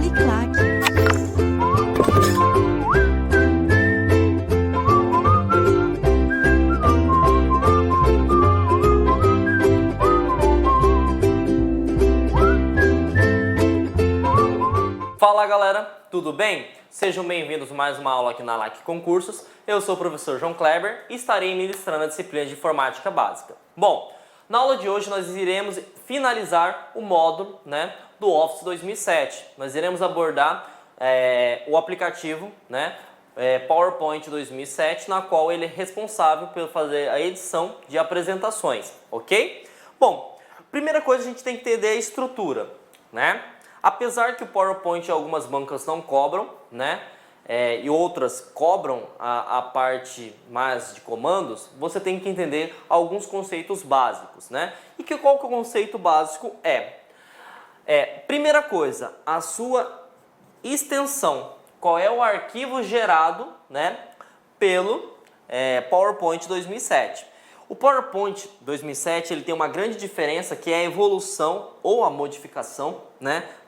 Uniclac. Fala galera, tudo bem? Sejam bem-vindos a mais uma aula aqui na LAC Concursos. Eu sou o professor João Kleber e estarei ministrando a disciplina de Informática Básica. Bom, na aula de hoje nós iremos finalizar o módulo do Office 2007. Nós iremos abordar o aplicativo PowerPoint 2007, na qual ele é responsável por fazer a edição de apresentações, ok? Bom, primeira coisa a gente tem que entender a estrutura, Apesar que o PowerPoint algumas bancas não cobram, e outras cobram a parte mais de comandos, você tem que entender alguns conceitos básicos, E qual que é o conceito básico primeira coisa, a sua extensão. Qual é o arquivo gerado, pelo PowerPoint 2007. O PowerPoint 2007 ele tem uma grande diferença, que é a evolução ou a modificação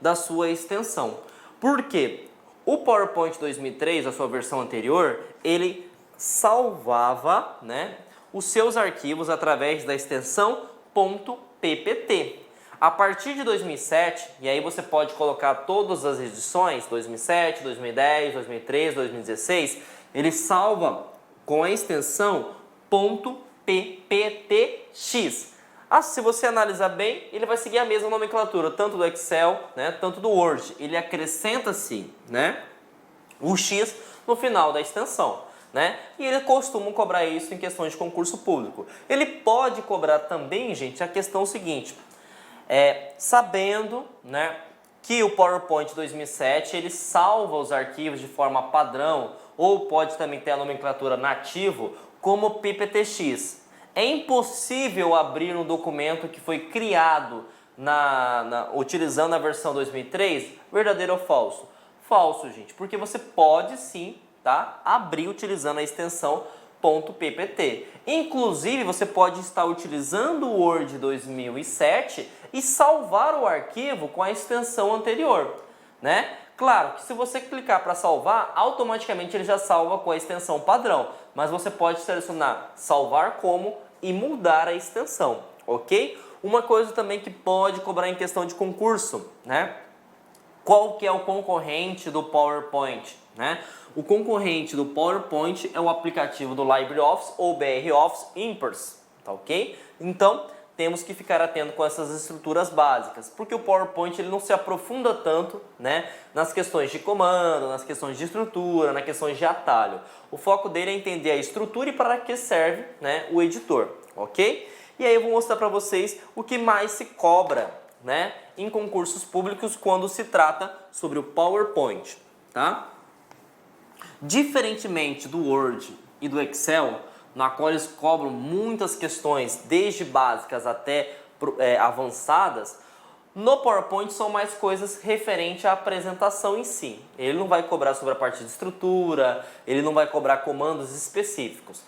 da sua extensão. Por quê? O PowerPoint 2003, a sua versão anterior, ele salvava os seus arquivos através da extensão .ppt. A partir de 2007, e aí você pode colocar todas as edições, 2007, 2010, 2013, 2016, ele salva com a extensão .pptx. Se você analisar bem, ele vai seguir a mesma nomenclatura, tanto do Excel, tanto do Word. Ele acrescenta-se o X no final da extensão. E ele costuma cobrar isso em questões de concurso público. Ele pode cobrar também, gente, a questão seguinte, sabendo que o PowerPoint 2007 ele salva os arquivos de forma padrão, ou pode também ter a nomenclatura nativo, como PPTX. É impossível abrir um documento que foi criado utilizando a versão 2003, verdadeiro ou falso? Falso, gente, porque você pode sim abrir utilizando a extensão .ppt. Inclusive, você pode estar utilizando o Word 2007 e salvar o arquivo com a extensão anterior, Claro que se você clicar para salvar, automaticamente ele já salva com a extensão padrão, mas você pode selecionar salvar como e mudar a extensão, ok? Uma coisa também que pode cobrar em questão de concurso, Qual que é o concorrente do PowerPoint, O concorrente do PowerPoint é o aplicativo do LibreOffice ou BROffice Impress, tá ok? Então, temos que ficar atento com essas estruturas básicas, porque o PowerPoint ele não se aprofunda tanto nas questões de comando, nas questões de estrutura, nas questões de atalho. O foco dele é entender a estrutura e para que serve o editor, ok? E aí eu vou mostrar para vocês o que mais se cobra em concursos públicos quando se trata sobre o PowerPoint, tá? Diferentemente do Word e do Excel, na qual eles cobram muitas questões, desde básicas até avançadas, no PowerPoint são mais coisas referentes à apresentação em si. Ele não vai cobrar sobre a parte de estrutura, ele não vai cobrar comandos específicos,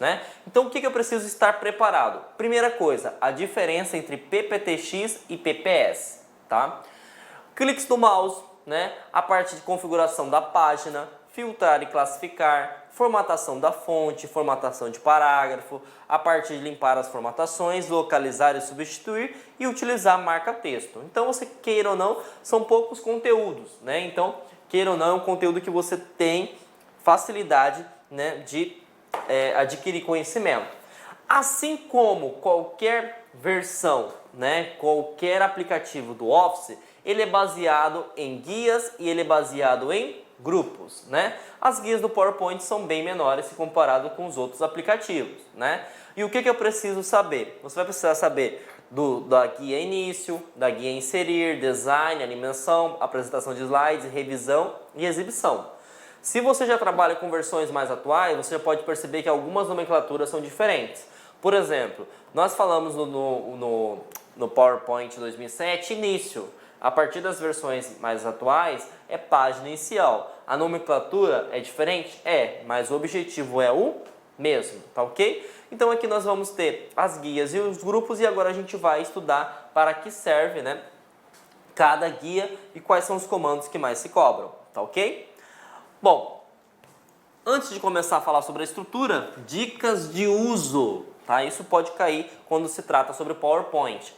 Então o que eu preciso estar preparado? Primeira coisa, a diferença entre PPTX e PPS, tá? Cliques do mouse, a parte de configuração da página, filtrar e classificar, formatação da fonte, formatação de parágrafo, a parte de limpar as formatações, localizar e substituir e utilizar marca-texto. Então, você queira ou não, são poucos conteúdos, Então, queira ou não, é um conteúdo que você tem facilidade de adquirir conhecimento. Assim como qualquer versão, qualquer aplicativo do Office, ele é baseado em guias e ele é baseado em grupos, As guias do PowerPoint são bem menores se comparado com os outros aplicativos, E o que eu preciso saber? Você vai precisar saber da guia início, da guia inserir, design, animação, apresentação de slides, revisão e exibição. Se você já trabalha com versões mais atuais, você já pode perceber que algumas nomenclaturas são diferentes. Por exemplo, nós falamos no PowerPoint 2007, início. A partir das versões mais atuais, é página inicial. A nomenclatura é diferente? Mas o objetivo é o mesmo, tá ok? Então aqui nós vamos ter as guias e os grupos e agora a gente vai estudar para que serve, cada guia e quais são os comandos que mais se cobram, tá ok? Bom, antes de começar a falar sobre a estrutura, dicas de uso, tá? Isso pode cair quando se trata sobre PowerPoint.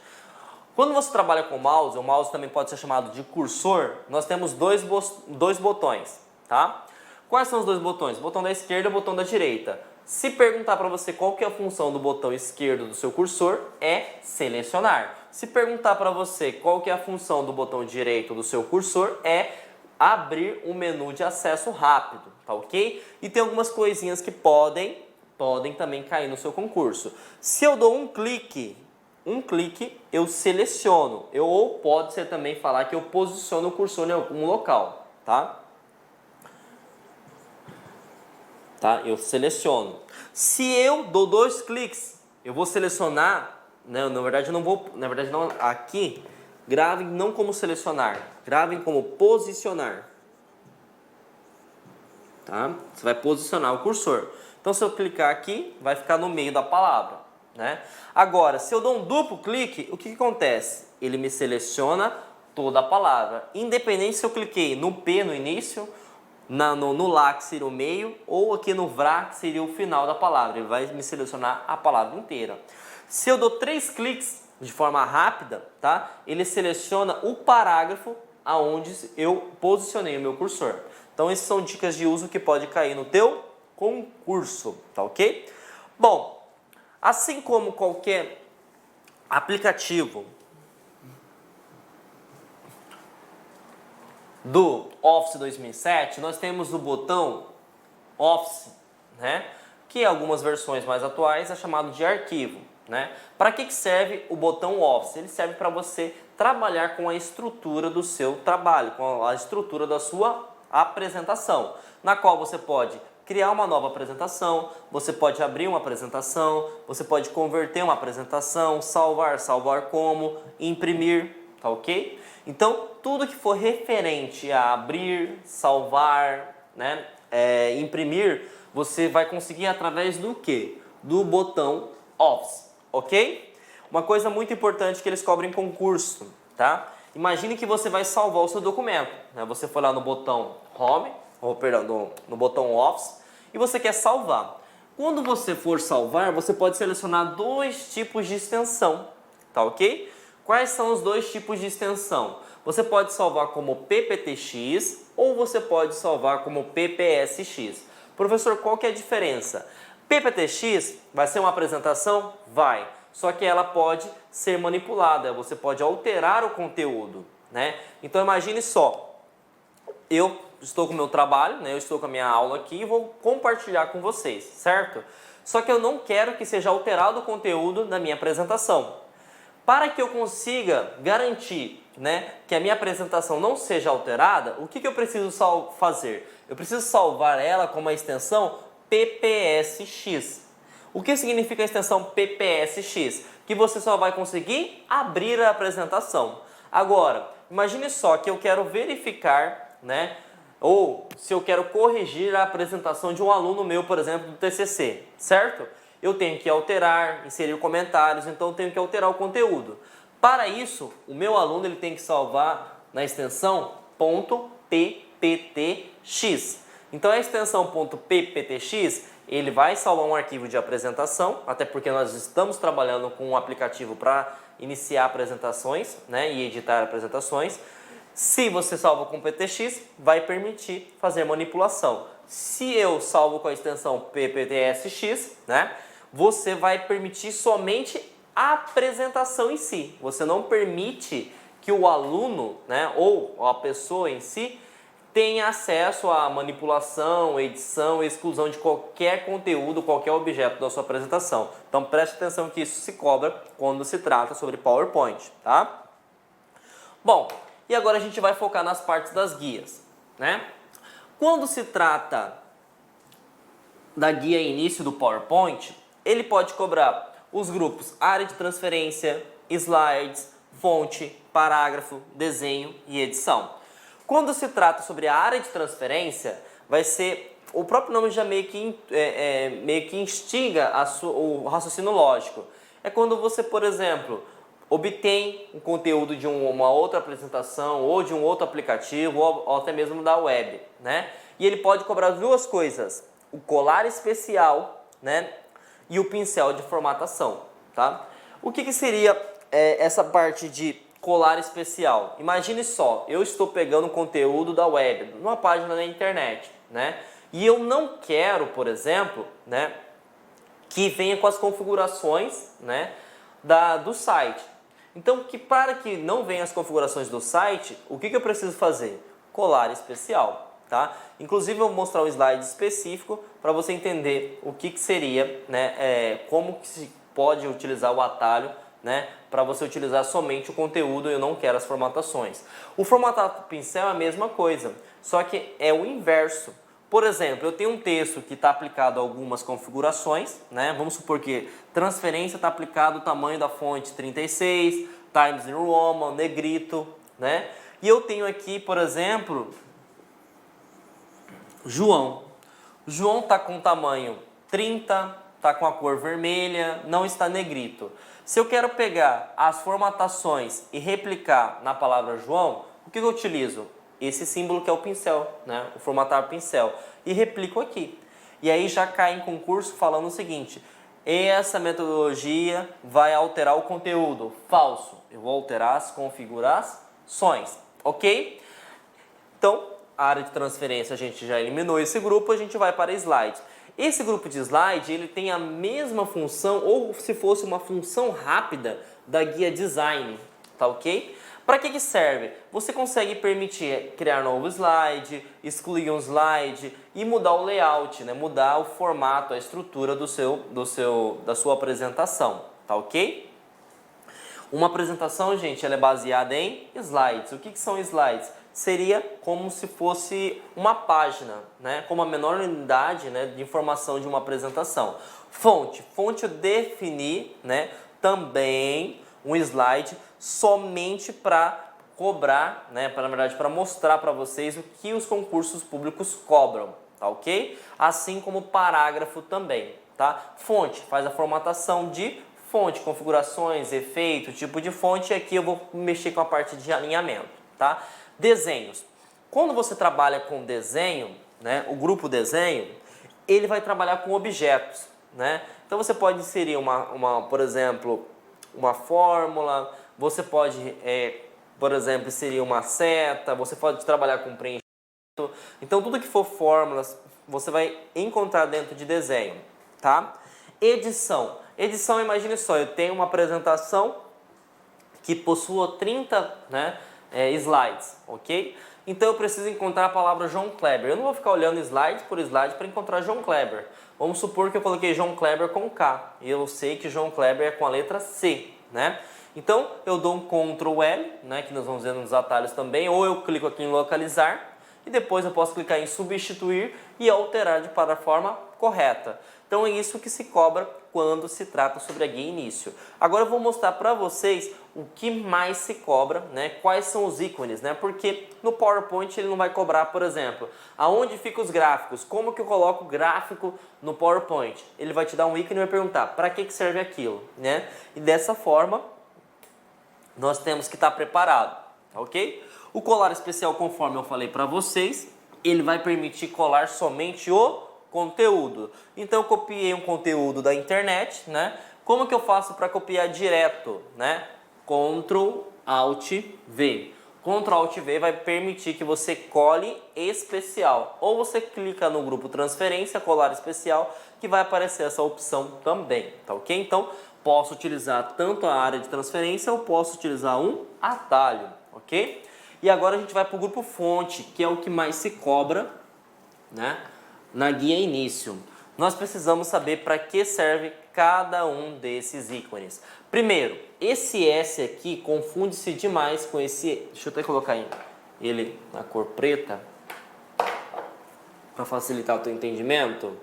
Quando você trabalha com o mouse também pode ser chamado de cursor, nós temos dois botões, tá? Quais são os dois botões? O botão da esquerda e o botão da direita. Se perguntar para você qual que é a função do botão esquerdo do seu cursor, é selecionar. Se perguntar para você qual que é a função do botão direito do seu cursor, é abrir um menu de acesso rápido, tá ok? E tem algumas coisinhas que podem também cair no seu concurso. Se eu dou um clique eu seleciono. Ou pode ser também falar que eu posiciono o cursor em algum local, tá? Eu seleciono. Se eu dou 2 cliques, eu vou selecionar, né? Na verdade não, aqui, gravem não como selecionar, gravem como posicionar. Tá? Você vai posicionar o cursor. Então se eu clicar aqui, vai ficar no meio da palavra, né? Agora, se eu dou um duplo clique, o que acontece? Ele me seleciona toda a palavra. Independente se eu cliquei no P no início, no lá que seria o meio, ou aqui no VRA que seria o final da palavra. Ele vai me selecionar a palavra inteira. Se eu dou 3 cliques de forma rápida, tá? Ele seleciona o parágrafo aonde eu posicionei o meu cursor. Então, essas são dicas de uso que pode cair no teu concurso, tá ok? Bom, assim como qualquer aplicativo do Office 2007, nós temos o botão Office, né? Que em algumas versões mais atuais é chamado de arquivo, né? Para que serve o botão Office? Ele serve para você trabalhar com a estrutura do seu trabalho, com a estrutura da sua apresentação, na qual você pode criar uma nova apresentação, você pode abrir uma apresentação, você pode converter uma apresentação, salvar como, imprimir, tá ok? Então, tudo que for referente a abrir, salvar, né, imprimir, você vai conseguir através do quê? Do botão Office, ok? Uma coisa muito importante que eles cobrem concurso, tá? Imagine que você vai salvar o seu documento, né? Você foi lá no botão Home, no botão Office, e você quer salvar. Quando você for salvar, você pode selecionar 2 tipos de extensão, tá ok? Quais são os 2 tipos de extensão? Você pode salvar como PPTX ou você pode salvar como PPSX. Professor, qual que é a diferença? PPTX vai ser uma apresentação? Vai. Só que ela pode ser manipulada, você pode alterar o conteúdo, né? Então imagine só, eu estou com o meu trabalho, né? Eu estou com a minha aula aqui e vou compartilhar com vocês, certo? Só que eu não quero que seja alterado o conteúdo da minha apresentação. Para que eu consiga garantir, né, que a minha apresentação não seja alterada, o que eu preciso fazer? Eu preciso salvar ela com uma extensão PPSX. O que significa a extensão PPSX? Que você só vai conseguir abrir a apresentação. Agora, imagine só que eu quero verificar, né, ou se eu quero corrigir a apresentação de um aluno meu, por exemplo, do TCC, certo? Eu tenho que alterar, inserir comentários, então eu tenho que alterar o conteúdo. Para isso, o meu aluno ele tem que salvar na extensão .pptx. Então a extensão .pptx, ele vai salvar um arquivo de apresentação, até porque nós estamos trabalhando com um aplicativo para iniciar apresentações, né, e editar apresentações. Se você salva com PTX, vai permitir fazer manipulação. Se eu salvo com a extensão PPTSX, né, você vai permitir somente a apresentação em si. Você não permite que o aluno, né, ou a pessoa em si tenha acesso à manipulação, edição e exclusão de qualquer conteúdo, qualquer objeto da sua apresentação. Então preste atenção que isso se cobra quando se trata sobre PowerPoint, tá? Bom, e agora a gente vai focar nas partes das guias, né? Quando se trata da guia início do PowerPoint, ele pode cobrar os grupos área de transferência, slides, fonte, parágrafo, desenho e edição. Quando se trata sobre a área de transferência, vai ser, o próprio nome já meio que instiga o raciocínio lógico. É quando você, por exemplo, obtém o conteúdo de uma outra apresentação ou de um outro aplicativo ou até mesmo da web, né? E ele pode cobrar duas coisas, o colar especial, né? E o pincel de formatação, tá? O que seria essa parte de colar especial? Imagine só, eu estou pegando conteúdo da web, numa página na internet, né? E eu não quero, por exemplo, né, que venha com as configurações, né, do site. Então, para que não venha as configurações do site, o que eu preciso fazer? Colar especial, tá? Inclusive, eu vou mostrar um slide específico para você entender o que seria, né, como que se pode utilizar o atalho, né, para você utilizar somente o conteúdo e eu não quero as formatações. O formatar pincel é a mesma coisa, só que é o inverso. Por exemplo, eu tenho um texto que está aplicado a algumas configurações, né? Vamos supor que transferência está aplicado o tamanho da fonte 36, Times New Roman, negrito, né? E eu tenho aqui, por exemplo, João. João está com tamanho 30, está com a cor vermelha, não está negrito. Se eu quero pegar as formatações e replicar na palavra João, o que eu utilizo? Esse símbolo que é o pincel, né? O formatar pincel. E replico aqui. E aí já cai em concurso falando o seguinte: essa metodologia vai alterar o conteúdo. Falso. Eu vou alterar as configurações. Ok? Então, a área de transferência a gente já eliminou esse grupo, a gente vai para slide. Esse grupo de slide ele tem a mesma função, ou se fosse uma função rápida da guia design. Tá ok? Para que serve? Você consegue permitir criar novo slide, excluir um slide e mudar o layout, né? Mudar o formato, a estrutura da sua apresentação, tá ok? Uma apresentação, gente, ela é baseada em slides. O que são slides? Seria como se fosse uma página, né? Como a menor unidade, né, de informação de uma apresentação. Fonte eu defini, né, também um slide somente para cobrar, né, na verdade para mostrar para vocês o que os concursos públicos cobram, tá ok? Assim como parágrafo também, tá? Fonte faz a formatação de fonte, configurações, efeito, tipo de fonte, e aqui eu vou mexer com a parte de alinhamento, tá? Desenhos. Quando você trabalha com desenho, né, o grupo desenho, ele vai trabalhar com objetos, né? Então você pode inserir por exemplo, uma fórmula, você pode, por exemplo, inserir uma seta, você pode trabalhar com preenchimento. Então, tudo que for fórmulas, você vai encontrar dentro de desenho, tá? Edição. Edição, imagine só, eu tenho uma apresentação que possua 30, né, slides, ok? Então, eu preciso encontrar a palavra João Kleber. Eu não vou ficar olhando slide por slide para encontrar João Kleber. Vamos supor que eu coloquei João Kleber com K. E eu sei que João Kleber é com a letra C, né? Então, eu dou um Ctrl L, né, que nós vamos ver nos atalhos também, ou eu clico aqui em localizar, e depois eu posso clicar em substituir e alterar para a forma correta. Então, é isso que se cobra quando se trata sobre a guia início. Agora eu vou mostrar para vocês o que mais se cobra, né, quais são os ícones, né, porque no PowerPoint ele não vai cobrar, por exemplo, aonde ficam os gráficos, como que eu coloco o gráfico no PowerPoint. Ele vai te dar um ícone e vai perguntar para que serve aquilo, né, e dessa forma nós temos que estar preparado, ok? O colar especial, conforme eu falei para vocês, ele vai permitir colar somente o conteúdo. Então eu copiei um conteúdo da internet, né? Como que eu faço para copiar direto, né? Ctrl Alt V. Ctrl Alt V vai permitir que você cole especial. Ou você clica no grupo transferência, colar especial, que vai aparecer essa opção também, tá ok? Então posso utilizar tanto a área de transferência ou posso utilizar um atalho, ok? E agora a gente vai para o grupo fonte, que é o que mais se cobra, né, na guia início. Nós precisamos saber para que serve cada um desses ícones. Primeiro, esse S aqui confunde-se demais com esse... Deixa eu até colocar ele na cor preta, para facilitar o teu entendimento,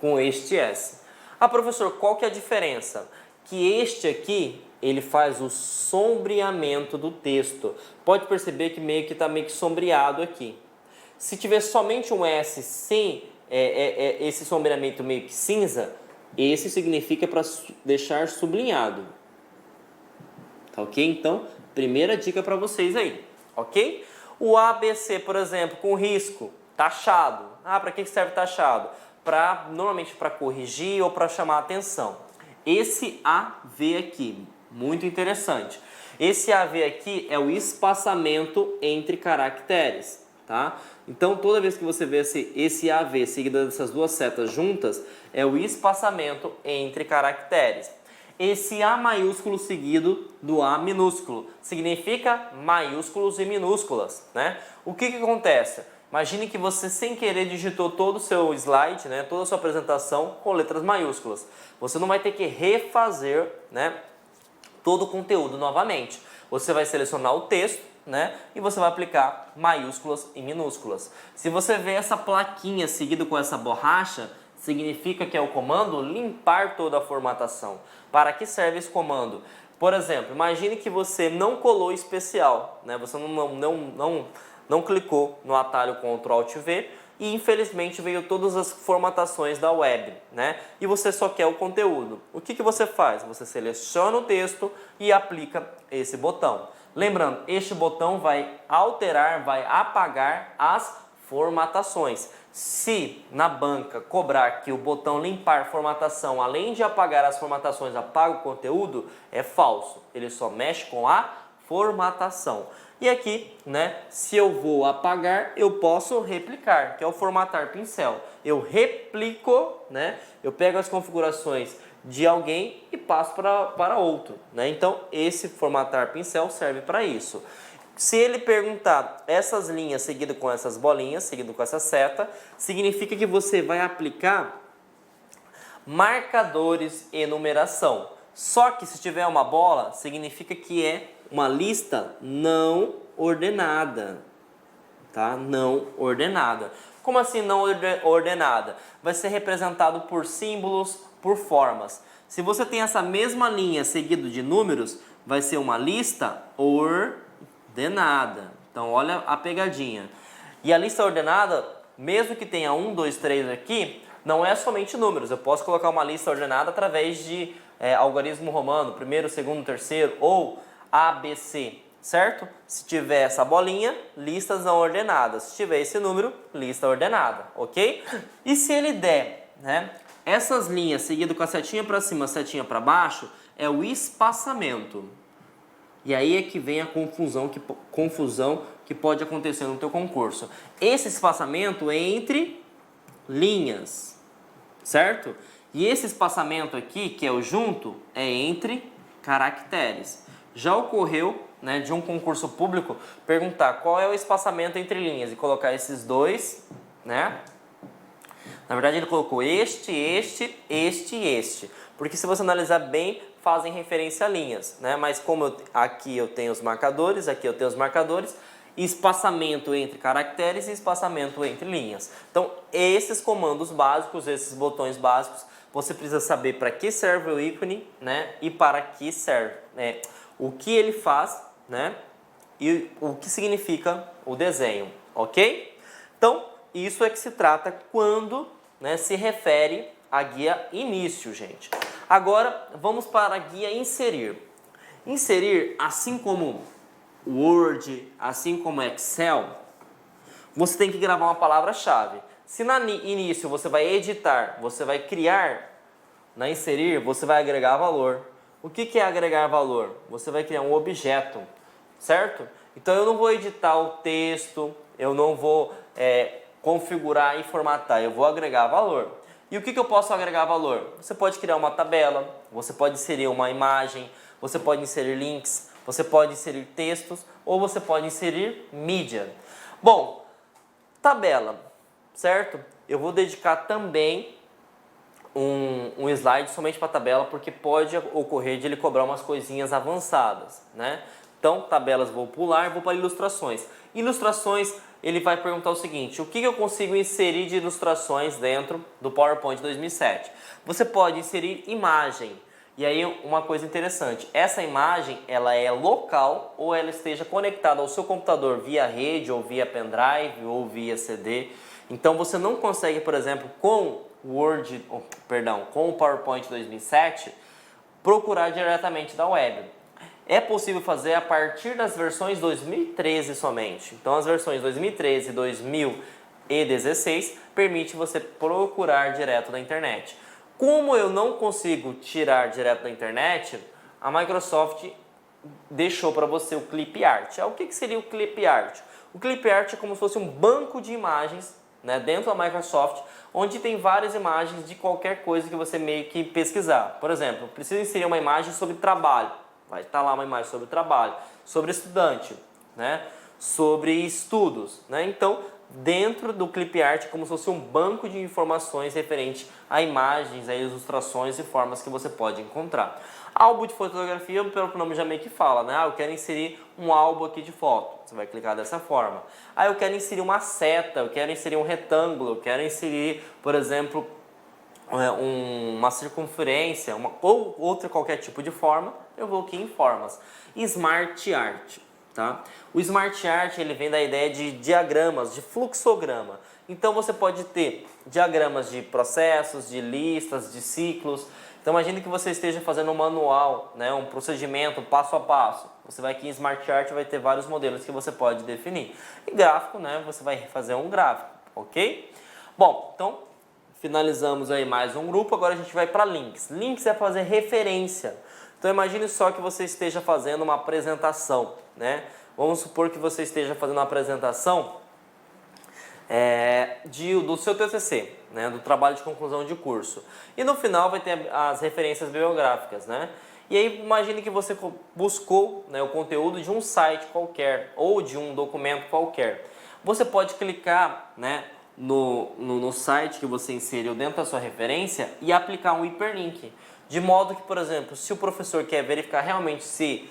com este S. Ah, professor, qual que é a diferença? Que este aqui, ele faz o sombreamento do texto. Pode perceber que está meio que sombreado aqui. Se tiver somente um S sem esse sombreamento meio que cinza, esse significa para deixar sublinhado. ok? Então, primeira dica para vocês aí, ok? O ABC, por exemplo, com risco, taxado. Ah, para que serve taxado? Normalmente para corrigir ou para chamar a atenção. Esse AV aqui, muito interessante. Esse AV aqui é o espaçamento entre caracteres, tá? Então, toda vez que você vê esse AV seguido dessas duas setas juntas, é o espaçamento entre caracteres. Esse A maiúsculo seguido do A minúsculo significa maiúsculos e minúsculas, né? O que acontece? Imagine que você sem querer digitou todo o seu slide, né, toda a sua apresentação com letras maiúsculas. Você não vai ter que refazer, né, todo o conteúdo novamente. Você vai selecionar o texto, né, e você vai aplicar maiúsculas e minúsculas. Se você vê essa plaquinha seguido com essa borracha, significa que é o comando limpar toda a formatação. Para que serve esse comando? Por exemplo, imagine que você não colou especial, né? Você não clicou no atalho Ctrl Alt V e infelizmente veio todas as formatações da web, né? E você só quer o conteúdo. O que você faz? Você seleciona o texto e aplica esse botão. Lembrando, este botão vai alterar, vai apagar as formatações. Se na banca cobrar que o botão limpar formatação, além de apagar as formatações, apaga o conteúdo, é falso. Ele só mexe com a formatação. E aqui, né, se eu vou apagar, eu posso replicar, que é o formatar pincel. Eu replico, né, eu pego as configurações de alguém e passo para outro, né? Então, esse formatar pincel serve para isso. Se ele perguntar essas linhas seguido com essas bolinhas, seguido com essa seta, significa que você vai aplicar marcadores e numeração. Só que se tiver uma bola, significa que é uma lista não ordenada, tá? Não ordenada. Como assim não ordenada? Vai ser representado por símbolos, por formas. Se você tem essa mesma linha seguido de números, vai ser uma lista ordenada. Então, olha a pegadinha. E a lista ordenada, mesmo que tenha 1, 2, 3 aqui, não é somente números. Eu posso colocar uma lista ordenada através de algarismo romano, primeiro, segundo, terceiro, ou ABC, certo? Se tiver essa bolinha, listas não ordenadas. Se tiver esse número, lista ordenada, ok? E se ele der, né, essas linhas seguido com a setinha para cima, a setinha para baixo, é o espaçamento. E aí é que vem a confusão que pode acontecer no teu concurso. Esse espaçamento é entre linhas, certo? E esse espaçamento aqui, que é o junto, é entre caracteres. Já ocorreu, né, de um concurso público perguntar qual é o espaçamento entre linhas e colocar esses dois, né? Na verdade ele colocou este, porque se você analisar bem, fazem referência a linhas, né? Mas como aqui eu tenho os marcadores, aqui eu tenho os marcadores, espaçamento entre caracteres e espaçamento entre linhas. Então, esses comandos básicos, esses botões básicos, você precisa saber para que serve o ícone, né? E para que serve, né? O que ele faz, né? E o que significa o desenho, ok? Então, isso é que se trata quando, né, se refere à guia início, gente. Agora, vamos para a guia inserir. Inserir, assim como Word, assim como Excel, você tem que gravar uma palavra-chave. Se na início você vai editar, você vai criar, na inserir você vai agregar valor. O que é agregar valor? Você vai criar um objeto, certo? Então eu não vou editar o texto, eu não vou configurar e formatar, eu vou agregar valor. E o que eu posso agregar valor? Você pode criar uma tabela, você pode inserir uma imagem, você pode inserir links, você pode inserir textos ou você pode inserir mídia. Bom, tabela, certo? Eu vou dedicar também um slide somente para tabela, porque pode ocorrer de ele cobrar umas coisinhas avançadas, né? Então, tabelas vou pular, vou para ilustrações. Ilustrações, ele vai perguntar o seguinte: o que eu consigo inserir de ilustrações dentro do PowerPoint 2007? Você pode inserir imagem. E aí uma coisa interessante, essa imagem ela é local ou ela esteja conectada ao seu computador via rede ou via pendrive ou via CD. Então você não consegue, por exemplo, com com o PowerPoint 2007, procurar diretamente da web. é possível fazer a partir das versões 2013 somente. Então as versões 2013 e 2016 permite você procurar direto na internet. Como eu não consigo tirar direto da internet, a Microsoft deixou para você o Clip Art. O que seria o Clip Art? O Clip Art é como se fosse um banco de imagens, né, dentro da Microsoft, onde tem várias imagens de qualquer coisa que você meio que pesquisar. Por exemplo, preciso inserir uma imagem sobre trabalho. Vai estar lá uma imagem sobre trabalho, sobre estudante, né, sobre estudos, né? Então, dentro do Clip Art é como se fosse um banco de informações referente a imagens, a ilustrações e formas que você pode encontrar. Álbum de fotografia, pelo nome já meio que fala, né? Eu quero inserir um álbum aqui de foto. Você vai clicar dessa forma. Eu quero inserir uma seta, eu quero inserir um retângulo, eu quero inserir, por exemplo, uma circunferência, ou outra qualquer tipo de forma. Eu vou aqui em formas. Smart Art. Tá? O Smart Art ele vem da ideia de diagramas, de fluxograma. Então você pode ter diagramas de processos, de listas, de ciclos. Então imagine que você esteja fazendo um manual, né, um procedimento passo a passo. Você vai aqui em Smart Art e vai ter vários modelos que você pode definir. E gráfico, né, você vai fazer um gráfico, ok? Bom, então finalizamos aí mais um grupo, agora a gente vai para links. Links é fazer referência. Então imagine só que você esteja fazendo uma apresentação, né? Vamos supor que você esteja fazendo uma apresentação do seu TCC, né? Do trabalho de conclusão de curso. E no final vai ter as referências bibliográficas, né? E aí imagine que você buscou, né, o conteúdo de um site qualquer ou de um documento qualquer. Você pode clicar, né, no site que você inseriu dentro da sua referência e aplicar um hiperlink. De modo que, por exemplo, se o professor quer verificar realmente se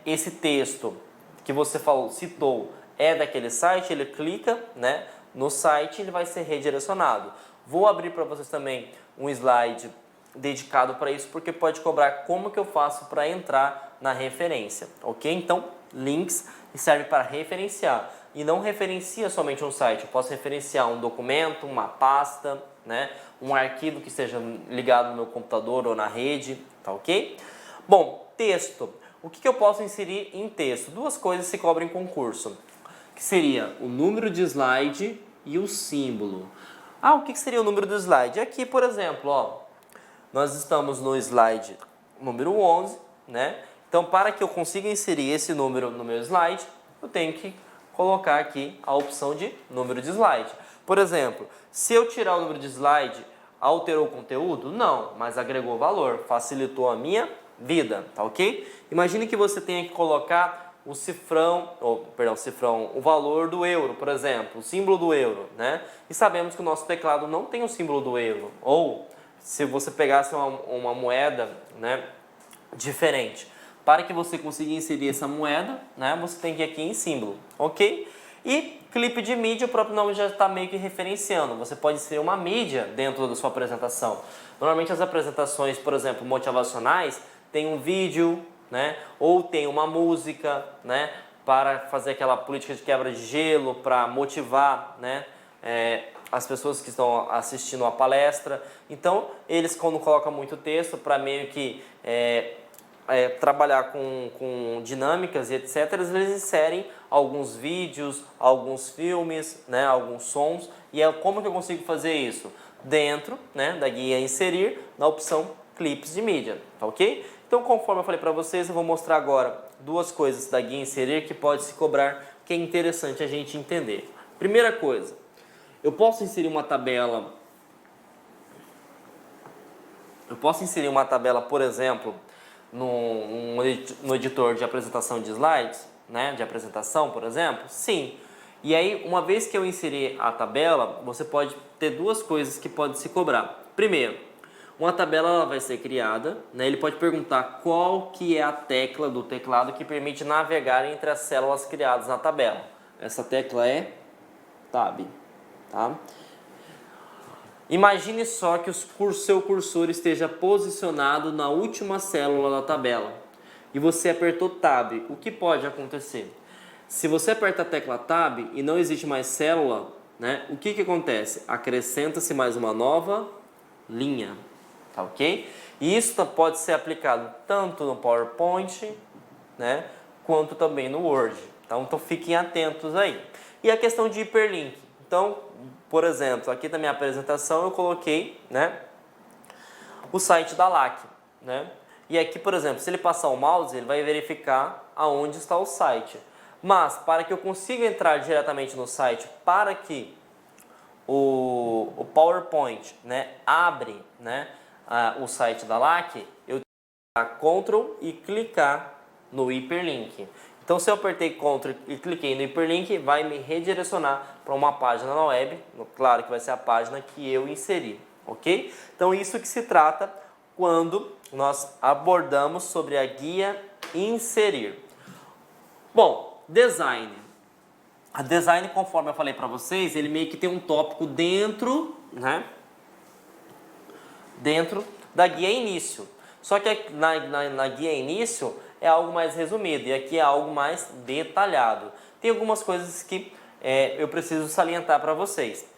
esse texto que você citou é daquele site, ele clica, né, no site e ele vai ser redirecionado. Vou abrir para vocês também um slide dedicado para isso, porque pode cobrar como que eu faço para entrar na referência, ok? Então, links serve para referenciar e não referencia somente um site. Eu posso referenciar um documento, uma pasta, né, um arquivo que esteja ligado no meu computador ou na rede, tá ok? Bom, texto. O que eu posso inserir em texto? Duas coisas se cobram em concurso, que seria o número de slide e o símbolo. O que seria o número do slide? Aqui, por exemplo, ó, nós estamos no slide número 11, né? Então, para que eu consiga inserir esse número no meu slide, eu tenho que colocar aqui a opção de número de slide. Por exemplo, se eu tirar o número de slide, alterou o conteúdo? Não, mas agregou valor, facilitou a minha vida, tá ok? Imagine que você tenha que colocar o cifrão, o valor do euro, por exemplo, o símbolo do euro, né? E sabemos que o nosso teclado não tem o símbolo do euro. Ou, se você pegasse uma moeda, né, diferente, para que você consiga inserir essa moeda, né, você tem que ir aqui em símbolo, ok? E clipe de mídia, o próprio nome já está meio que referenciando. Você pode ser uma mídia dentro da sua apresentação. Normalmente as apresentações, por exemplo, motivacionais, tem um vídeo, né, ou tem uma música, né, para fazer aquela política de quebra de gelo, para motivar, né, as pessoas que estão assistindo a palestra. Então, eles, quando colocam muito texto, para meio que trabalhar com dinâmicas e etc., eles inserem alguns vídeos, alguns filmes, né, alguns sons. E como que eu consigo fazer isso? Dentro, né, da guia inserir, na opção clipes de mídia, tá ok? Então, conforme eu falei para vocês, eu vou mostrar agora duas coisas da guia inserir que pode se cobrar, que é interessante a gente entender. Primeira coisa, eu posso inserir uma tabela, por exemplo, no editor de apresentação de slides, né, de apresentação, por exemplo? Sim. E aí, uma vez que eu inserir a tabela, você pode ter duas coisas que podem se cobrar. Primeiro, uma tabela ela vai ser criada, né? Ele pode perguntar qual que é a tecla do teclado que permite navegar entre as células criadas na tabela. Essa tecla é Tab, tá? Imagine só que o seu cursor esteja posicionado na última célula da tabela e você apertou Tab. O que pode acontecer? Se você aperta a tecla Tab e não existe mais célula, né, o que acontece? Acrescenta-se mais uma nova linha, tá ok? E isso pode ser aplicado tanto no PowerPoint né, quanto também no Word. Então fiquem atentos aí. E a questão de hiperlink. Então, por exemplo, aqui na minha apresentação eu coloquei, né, o site da LAC, né? E aqui, por exemplo, se ele passar o mouse, ele vai verificar aonde está o site. Mas, para que eu consiga entrar diretamente no site, para que o PowerPoint, né, abre, né, o site da LAC, eu tenho que dar Ctrl e clicar no hiperlink. Então, se eu apertei Ctrl e cliquei no hiperlink, vai me redirecionar para uma página na web, claro que vai ser a página que eu inseri, ok? Então, isso que se trata quando nós abordamos sobre a guia Inserir. Bom, design. A design, conforme eu falei para vocês, ele meio que tem um tópico dentro, né, dentro da guia Início. Só que na guia Início é algo mais resumido e aqui é algo mais detalhado. Tem algumas coisas que eu preciso salientar para vocês.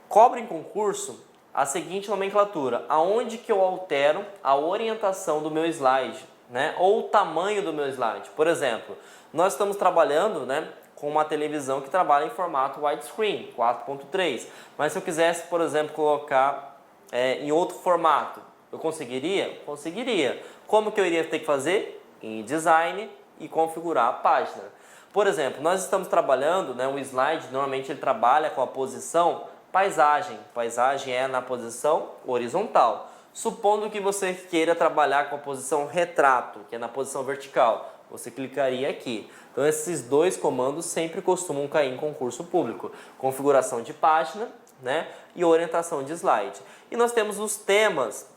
Cobra em concurso a seguinte nomenclatura: aonde que eu altero a orientação do meu slide, né, ou o tamanho do meu slide. Por exemplo, nós estamos trabalhando, né, com uma televisão que trabalha em formato widescreen, 4.3. Mas se eu quisesse, por exemplo, colocar em outro formato, eu conseguiria? Conseguiria. Como que eu iria ter que fazer? Em design e configurar a página. Por exemplo, nós estamos trabalhando, né, o slide, normalmente ele trabalha com a posição paisagem. Paisagem é na posição horizontal. Supondo que você queira trabalhar com a posição retrato, que é na posição vertical, você clicaria aqui. Então esses dois comandos sempre costumam cair em concurso público. Configuração de página, né, e orientação de slide. E nós temos os temas,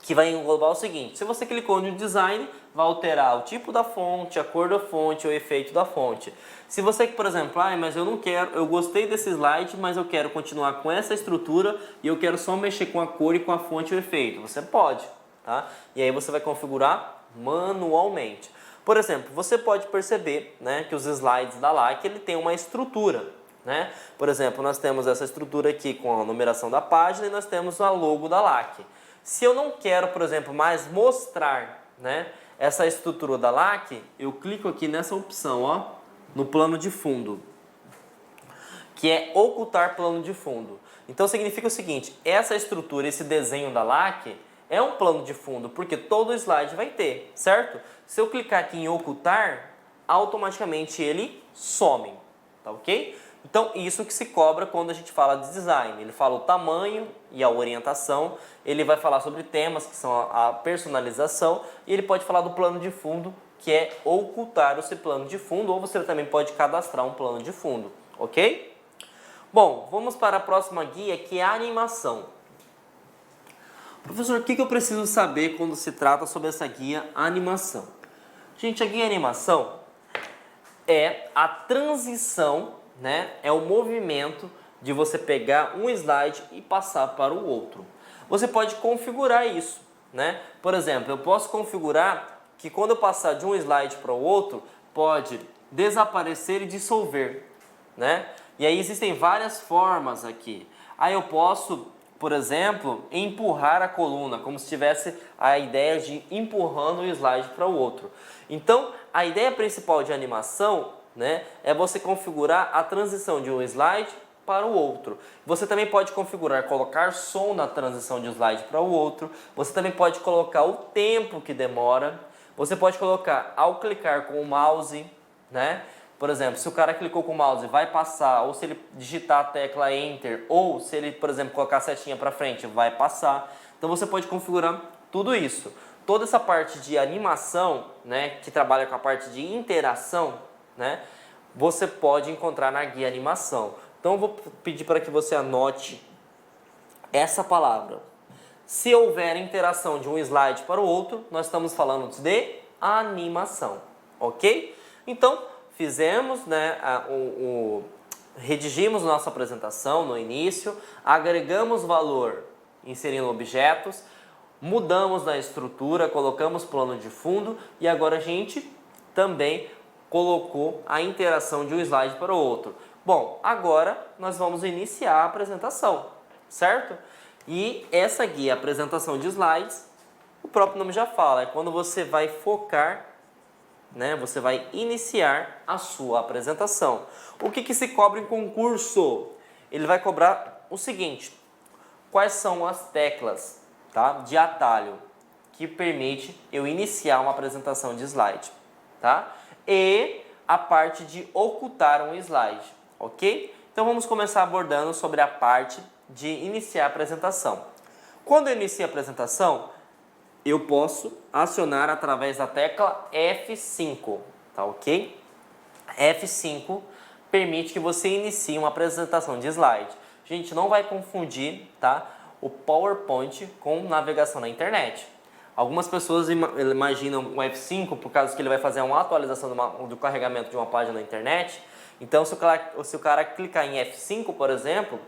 que vai englobar o seguinte: se você clicou no design, vai alterar o tipo da fonte, a cor da fonte, o efeito da fonte. Se você, por exemplo, mas eu não quero, eu gostei desse slide, mas eu quero continuar com essa estrutura e eu quero só mexer com a cor e com a fonte e o efeito, você pode, tá? E aí você vai configurar manualmente. Por exemplo, você pode perceber, né, que os slides da LAC ele tem uma estrutura, né? Por exemplo, nós temos essa estrutura aqui com a numeração da página e nós temos a logo da LAC. Se eu não quero, por exemplo, mais mostrar, né, essa estrutura da LAC, eu clico aqui nessa opção, ó, no plano de fundo, que é ocultar plano de fundo. Então significa o seguinte: essa estrutura, esse desenho da LAC é um plano de fundo, porque todo slide vai ter, certo? Se eu clicar aqui em ocultar, automaticamente ele some, tá ok? Então, isso que se cobra quando a gente fala de design. Ele fala o tamanho e a orientação, ele vai falar sobre temas, que são a personalização, e ele pode falar do plano de fundo, que é ocultar esse plano de fundo, ou você também pode cadastrar um plano de fundo, ok? Bom, vamos para a próxima guia, que é a animação. Professor, o que eu preciso saber quando se trata sobre essa guia animação? Gente, a guia animação é a transição, né? É o movimento de você pegar um slide e passar para o outro. Você pode configurar isso, né? Por exemplo, eu posso configurar que quando eu passar de um slide para o outro, pode desaparecer e dissolver, né? E aí existem várias formas aqui. Aí eu posso, por exemplo, empurrar a coluna, como se tivesse a ideia de empurrando o slide para o outro. Então, a ideia principal de animação, né, é você configurar a transição de um slide para o outro. Você também pode configurar, colocar som na transição de um slide para o outro. Você também pode colocar o tempo que demora. Você pode colocar ao clicar com o mouse, né? Por exemplo, se o cara clicou com o mouse, vai passar, ou se ele digitar a tecla Enter, ou se ele, por exemplo, colocar a setinha para frente, vai passar. Então você pode configurar tudo isso. Toda essa parte de animação, né, que trabalha com a parte de interação, né, você pode encontrar na guia animação. Então eu vou pedir para que você anote essa palavra. Se houver interação de um slide para o outro, nós estamos falando de animação, ok? Então, fizemos, né, redigimos nossa apresentação no início, agregamos valor inserindo objetos, mudamos na estrutura, colocamos plano de fundo e agora a gente também colocou a interação de um slide para o outro. Bom, agora nós vamos iniciar a apresentação, certo? E essa guia, apresentação de slides, o próprio nome já fala, é quando você vai focar né? Você vai iniciar a sua apresentação. O que se cobra em concurso? Ele vai cobrar o seguinte: quais são as teclas, tá, de atalho que permite eu iniciar uma apresentação de slide, tá? E a parte de ocultar um slide, ok? Então vamos começar abordando sobre a parte de iniciar a apresentação. Quando eu inicio a apresentação, eu posso acionar através da tecla F5, tá ok? F5 permite que você inicie uma apresentação de slide. Gente, não vai confundir, tá, o PowerPoint com navegação na internet. Algumas pessoas imaginam o F5 por causa que ele vai fazer uma atualização do carregamento de uma página na internet. Então, se o cara clicar em F5, por exemplo,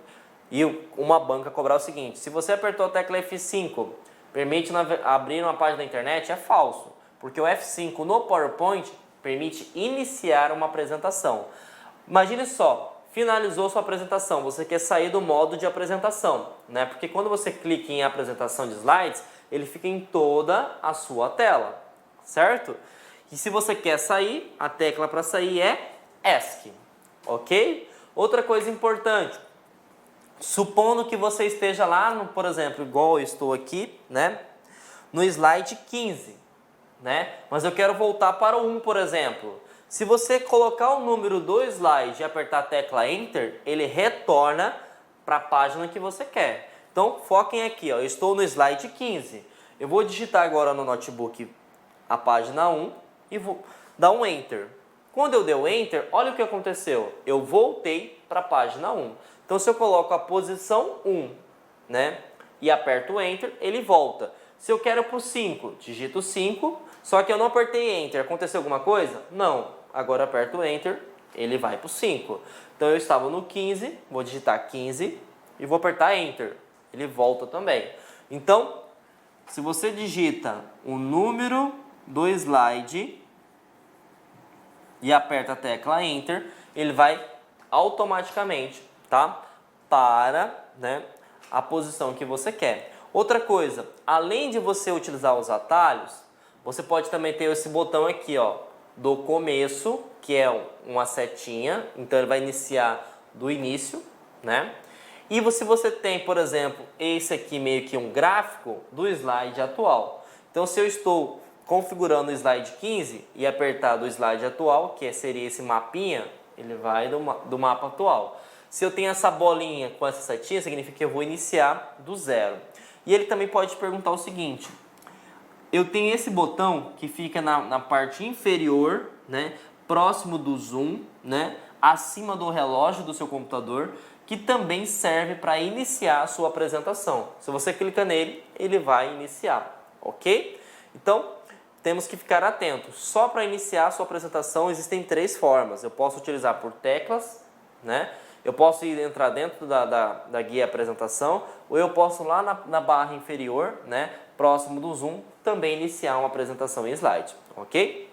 e uma banca cobrar o seguinte: se você apertou a tecla F5, permite abrir uma página da internet, é falso. Porque o F5 no PowerPoint permite iniciar uma apresentação. Imagine só, finalizou sua apresentação, você quer sair do modo de apresentação, né? Porque quando você clica em apresentação de slides, ele fica em toda a sua tela, certo? E se você quer sair, a tecla para sair é ESC, ok? Outra coisa importante, supondo que você esteja lá, por exemplo, igual eu estou aqui, né? No slide 15, né? Mas eu quero voltar para o 1, por exemplo. Se você colocar o número do slide e apertar a tecla Enter, ele retorna para a página que você quer. Então, foquem aqui, ó. Eu estou no slide 15. Eu vou digitar agora no notebook a página 1 e vou dar um Enter. Quando eu der o Enter, olha o que aconteceu. Eu voltei para a página 1. Então, se eu coloco a posição 1, né, e aperto o Enter, ele volta. Se eu quero para o 5, digito 5, só que eu não apertei Enter. Aconteceu alguma coisa? Não. Agora aperto o Enter, ele vai para o 5. Então, eu estava no 15, vou digitar 15 e vou apertar Enter. Ele volta também. Então, se você digita o número do slide e aperta a tecla Enter, ele vai automaticamente, tá, para, né, a posição que você quer. Outra coisa, além de você utilizar os atalhos, você pode também ter esse botão aqui, ó, do começo, que é uma setinha, então ele vai iniciar do início, né? E se você tem, por exemplo, esse aqui meio que um gráfico do slide atual. Então, se eu estou configurando o slide 15 e apertar do slide atual, que seria esse mapinha, ele vai do mapa atual. Se eu tenho essa bolinha com essa setinha, significa que eu vou iniciar do zero. E ele também pode perguntar o seguinte: eu tenho esse botão que fica na parte inferior, né, próximo do zoom, né, acima do relógio do seu computador, que também serve para iniciar a sua apresentação. Se você clica nele, ele vai iniciar, ok? Então, temos que ficar atentos. Só para iniciar a sua apresentação existem 3 formas. Eu posso utilizar por teclas, né? Eu posso entrar dentro da guia apresentação, ou eu posso lá na barra inferior, né, próximo do zoom, também iniciar uma apresentação em slide, ok?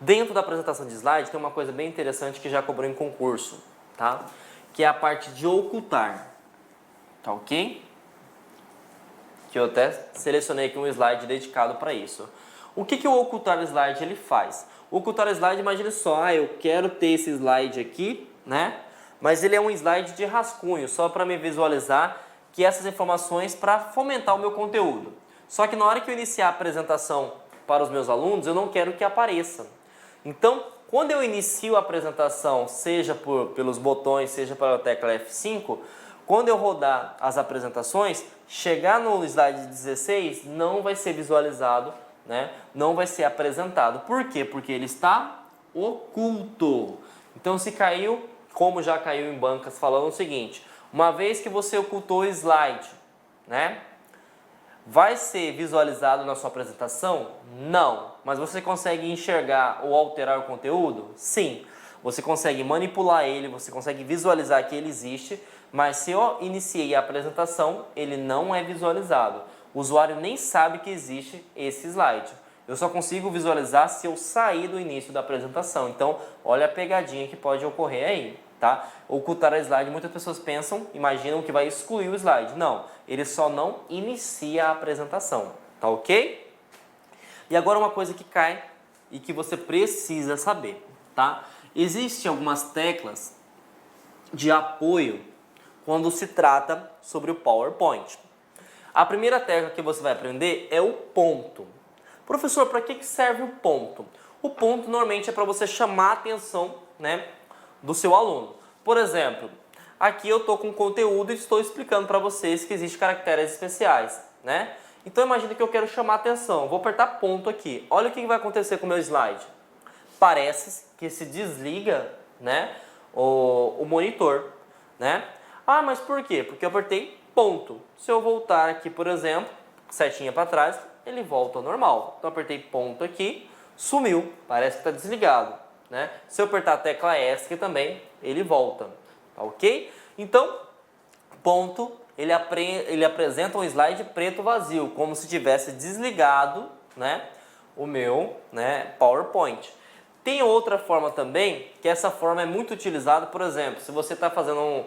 Dentro da apresentação de slide tem uma coisa bem interessante que já cobrou em concurso, tá? Que é a parte de ocultar, tá ok? Que eu até selecionei aqui um slide dedicado para isso. O que o ocultar slide ele faz? O ocultar slide, imagine só, eu quero ter esse slide aqui, né? Mas ele é um slide de rascunho, só para me visualizar que essas informações para fomentar o meu conteúdo. Só que na hora que eu iniciar a apresentação para os meus alunos, eu não quero que apareça. Então, quando eu inicio a apresentação, seja pelos botões, seja pela tecla F5, quando eu rodar as apresentações, chegar no slide 16, não vai ser visualizado, né? Não vai ser apresentado. Por quê? Porque ele está oculto. Então, se caiu, como já caiu em bancas, falando o seguinte: uma vez que você ocultou o slide, né, vai ser visualizado na sua apresentação? Não. Mas você consegue enxergar ou alterar o conteúdo? Sim. Você consegue manipular ele, você consegue visualizar que ele existe, mas se eu iniciei a apresentação, ele não é visualizado. O usuário nem sabe que existe esse slide. Eu só consigo visualizar se eu sair do início da apresentação. Então, olha a pegadinha que pode ocorrer aí, tá? Ocultar a slide, muitas pessoas pensam, imaginam que vai excluir o slide. Não, ele só não inicia a apresentação, tá ok? E agora uma coisa que cai e que você precisa saber, tá? Existem algumas teclas de apoio quando se trata sobre o PowerPoint. A primeira tecla que você vai aprender é o ponto. Professor, para que serve o ponto? O ponto normalmente é para você chamar a atenção, né, do seu aluno. Por exemplo, aqui eu estou com conteúdo e estou explicando para vocês que existem caracteres especiais, né? Então imagine que eu quero chamar a atenção. Vou apertar ponto aqui. Olha o que vai acontecer com o meu slide. Parece que se desliga, né, o monitor, né? Ah, mas por quê? Porque eu apertei ponto. Se eu voltar aqui, por exemplo, setinha para trás, ele volta ao normal. Então eu apertei ponto aqui, sumiu, parece que está desligado, né? Se eu apertar a tecla ESC também, ele volta, tá ok? Então, ponto, ele apresenta um slide preto vazio, como se tivesse desligado, né, o meu, né, PowerPoint. Tem outra forma também, que essa forma é muito utilizada, por exemplo, se você está fazendo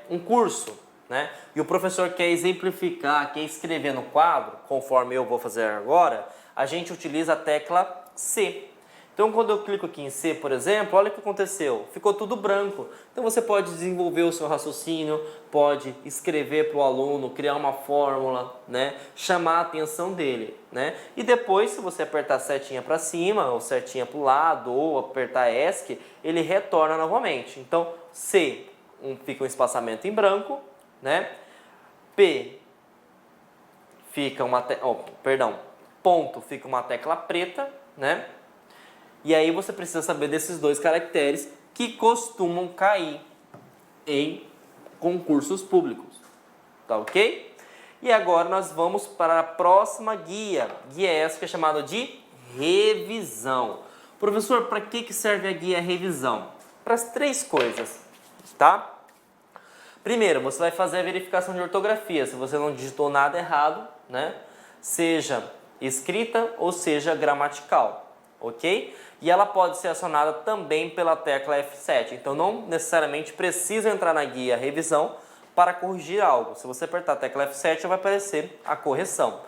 um curso, né, e o professor quer exemplificar, quer escrever no quadro, conforme eu vou fazer agora, a gente utiliza a tecla C. Então, quando eu clico aqui em C, por exemplo, olha o que aconteceu. Ficou tudo branco. Então, você pode desenvolver o seu raciocínio, pode escrever para o aluno, criar uma fórmula, né? Chamar a atenção dele, né? E depois, se você apertar setinha para cima, ou setinha para o lado, ou apertar ESC, ele retorna novamente. Então, C fica um espaçamento em branco, né? P fica ponto fica uma tecla preta, né? E aí você precisa saber desses dois caracteres que costumam cair em concursos públicos, tá ok? E agora nós vamos para a próxima guia. Guia essa que é chamada de revisão. Professor, para que serve a guia revisão? Para as três coisas, tá? Primeiro, você vai fazer a verificação de ortografia, se você não digitou nada errado, né? Seja escrita ou seja gramatical, ok? E ela pode ser acionada também pela tecla F7. Então não necessariamente precisa entrar na guia revisão para corrigir algo. Se você apertar a tecla F7 vai aparecer a correção.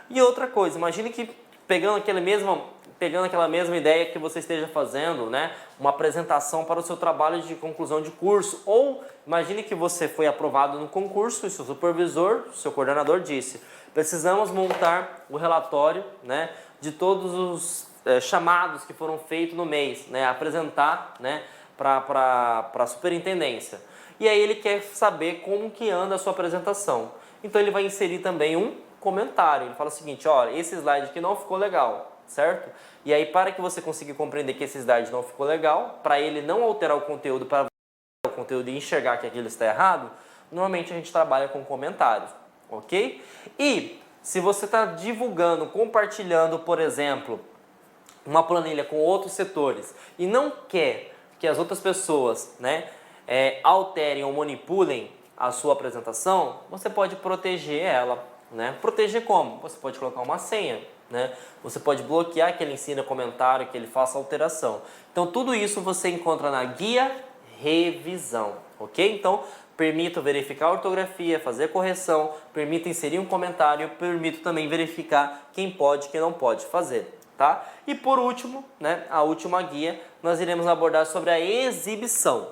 E outra coisa, imagine que pegando aquela mesma ideia que você esteja fazendo, né, uma apresentação para o seu trabalho de conclusão de curso, ou imagine que você foi aprovado no concurso e seu supervisor, seu coordenador disse: precisamos montar o relatório, né, de todos os chamados que foram feitos no mês, né, apresentar, né, para a superintendência. E aí ele quer saber como que anda a sua apresentação. Então ele vai inserir também um comentário. Ele fala o seguinte: olha, esse slide aqui não ficou legal, certo? E aí, para que você consiga compreender que esse slide não ficou legal, para ele não alterar o conteúdo, para o conteúdo e enxergar que aquilo está errado, normalmente a gente trabalha com comentários, ok? E se você está divulgando, compartilhando, por exemplo, uma planilha com outros setores e não quer que as outras pessoas, né, alterem ou manipulem a sua apresentação, você pode proteger ela, né? Proteger como? Você pode colocar uma senha, né? Você pode bloquear que ele ensine comentário, que ele faça alteração. Então tudo isso você encontra na guia revisão, ok? Então permito verificar a ortografia, fazer correção, permito inserir um comentário, permito também verificar quem pode e quem não pode fazer. Tá? E por último, né, a última guia, nós iremos abordar sobre a exibição.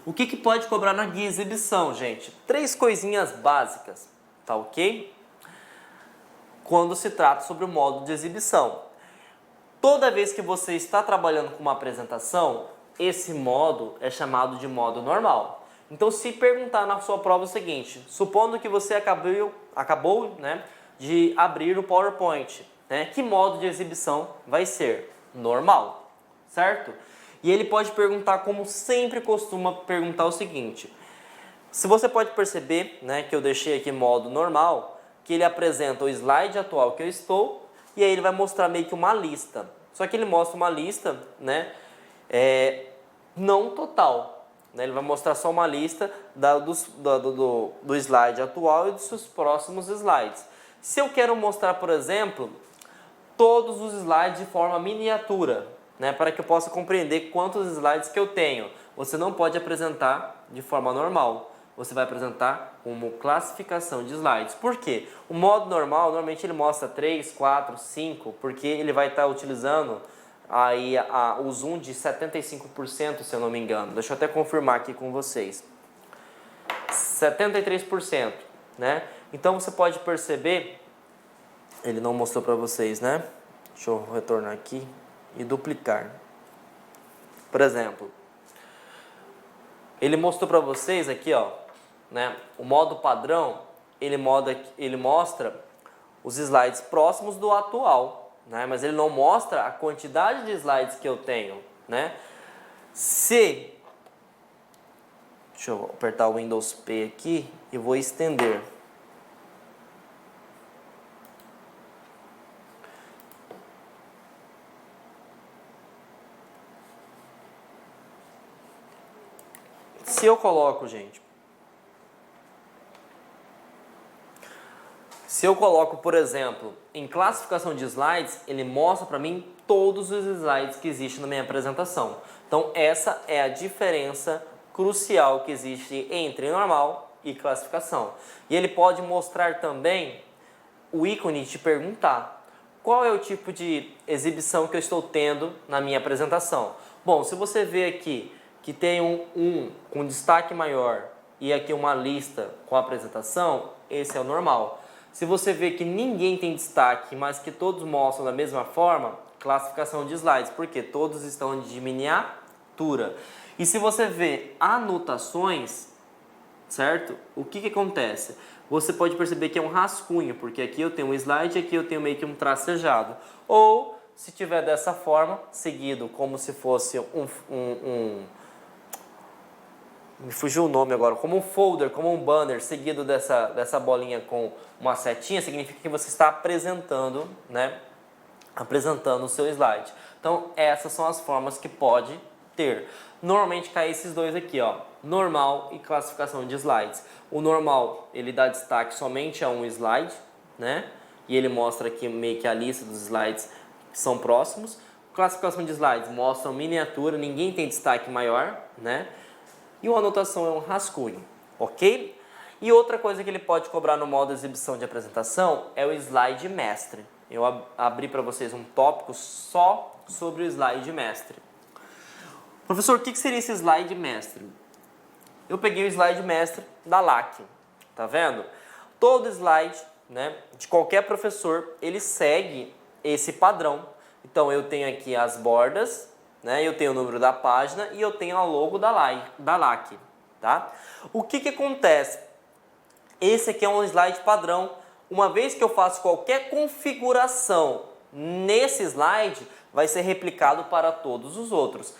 O que pode cobrar na guia exibição, gente? 3 coisinhas básicas, tá ok? Quando se trata sobre o modo de exibição. Toda vez que você está trabalhando com uma apresentação, esse modo é chamado de modo normal. Então, se perguntar na sua prova o seguinte: supondo que você acabou, né, de abrir o PowerPoint, né, que modo de exibição vai ser? Normal, certo? E ele pode perguntar, como sempre costuma perguntar, o seguinte: se você pode perceber, né, que eu deixei aqui modo normal, que ele apresenta o slide atual que eu estou, e aí ele vai mostrar meio que uma lista. Só que ele mostra uma lista, né, não total, né? Ele vai mostrar só uma lista do slide atual e dos seus próximos slides. Se eu quero mostrar, por exemplo, todos os slides de forma miniatura, né, para que eu possa compreender quantos slides que eu tenho, você não pode apresentar de forma normal. você vai apresentar como classificação de slides. Por quê? O modo normal, normalmente ele mostra 3, 4, 5, porque ele vai estar utilizando aí o zoom de 75%, se eu não me engano. Deixa eu até confirmar aqui com vocês. 73%, né? Então você pode perceber, ele não mostrou para vocês, né? Deixa eu retornar aqui e duplicar. Por exemplo, ele mostrou para vocês aqui, ó, né? O modo padrão, ele mostra os slides próximos do atual, né? Mas ele não mostra a quantidade de slides que eu tenho, né? Deixa eu apertar o Windows P aqui e vou estender. Se eu coloco, gente, por exemplo, em classificação de slides, ele mostra para mim todos os slides que existem na minha apresentação. Então, essa é a diferença crucial que existe entre normal e classificação. E ele pode mostrar também o ícone de perguntar qual é o tipo de exibição que eu estou tendo na minha apresentação. Bom, se você vê aqui que tem um com destaque maior e aqui uma lista com a apresentação, esse é o normal. Se você vê que ninguém tem destaque, mas que todos mostram da mesma forma, classificação de slides, porque todos estão de miniatura. E se você vê anotações, certo? O que acontece? Você pode perceber que é um rascunho, porque aqui eu tenho um slide e aqui eu tenho meio que um tracejado. Ou, se tiver dessa forma, seguido como se fosse me fugiu o nome agora, como um folder, como um banner, seguido dessa bolinha com uma setinha, significa que você está apresentando, né? Apresentando o seu slide. Então, essas são as formas que pode ter. Normalmente cai esses dois aqui, ó, normal e classificação de slides. O normal, ele dá destaque somente a um slide, né? E ele mostra aqui meio que a lista dos slides que são próximos. Classificação de slides mostra miniatura, ninguém tem destaque maior, né? E uma anotação é um rascunho, ok? E outra coisa que ele pode cobrar no modo exibição de apresentação é o slide mestre. Eu abri para vocês um tópico só sobre o slide mestre. Professor, o que seria esse slide mestre? Eu peguei o slide mestre da LAC, tá vendo? Todo slide, né, de qualquer professor, ele segue esse padrão. Então eu tenho aqui as bordas, né, eu tenho o número da página e eu tenho a logo da LAC, tá? O que acontece? Esse aqui é um slide padrão. Uma vez que eu faço qualquer configuração nesse slide, vai ser replicado para todos os outros.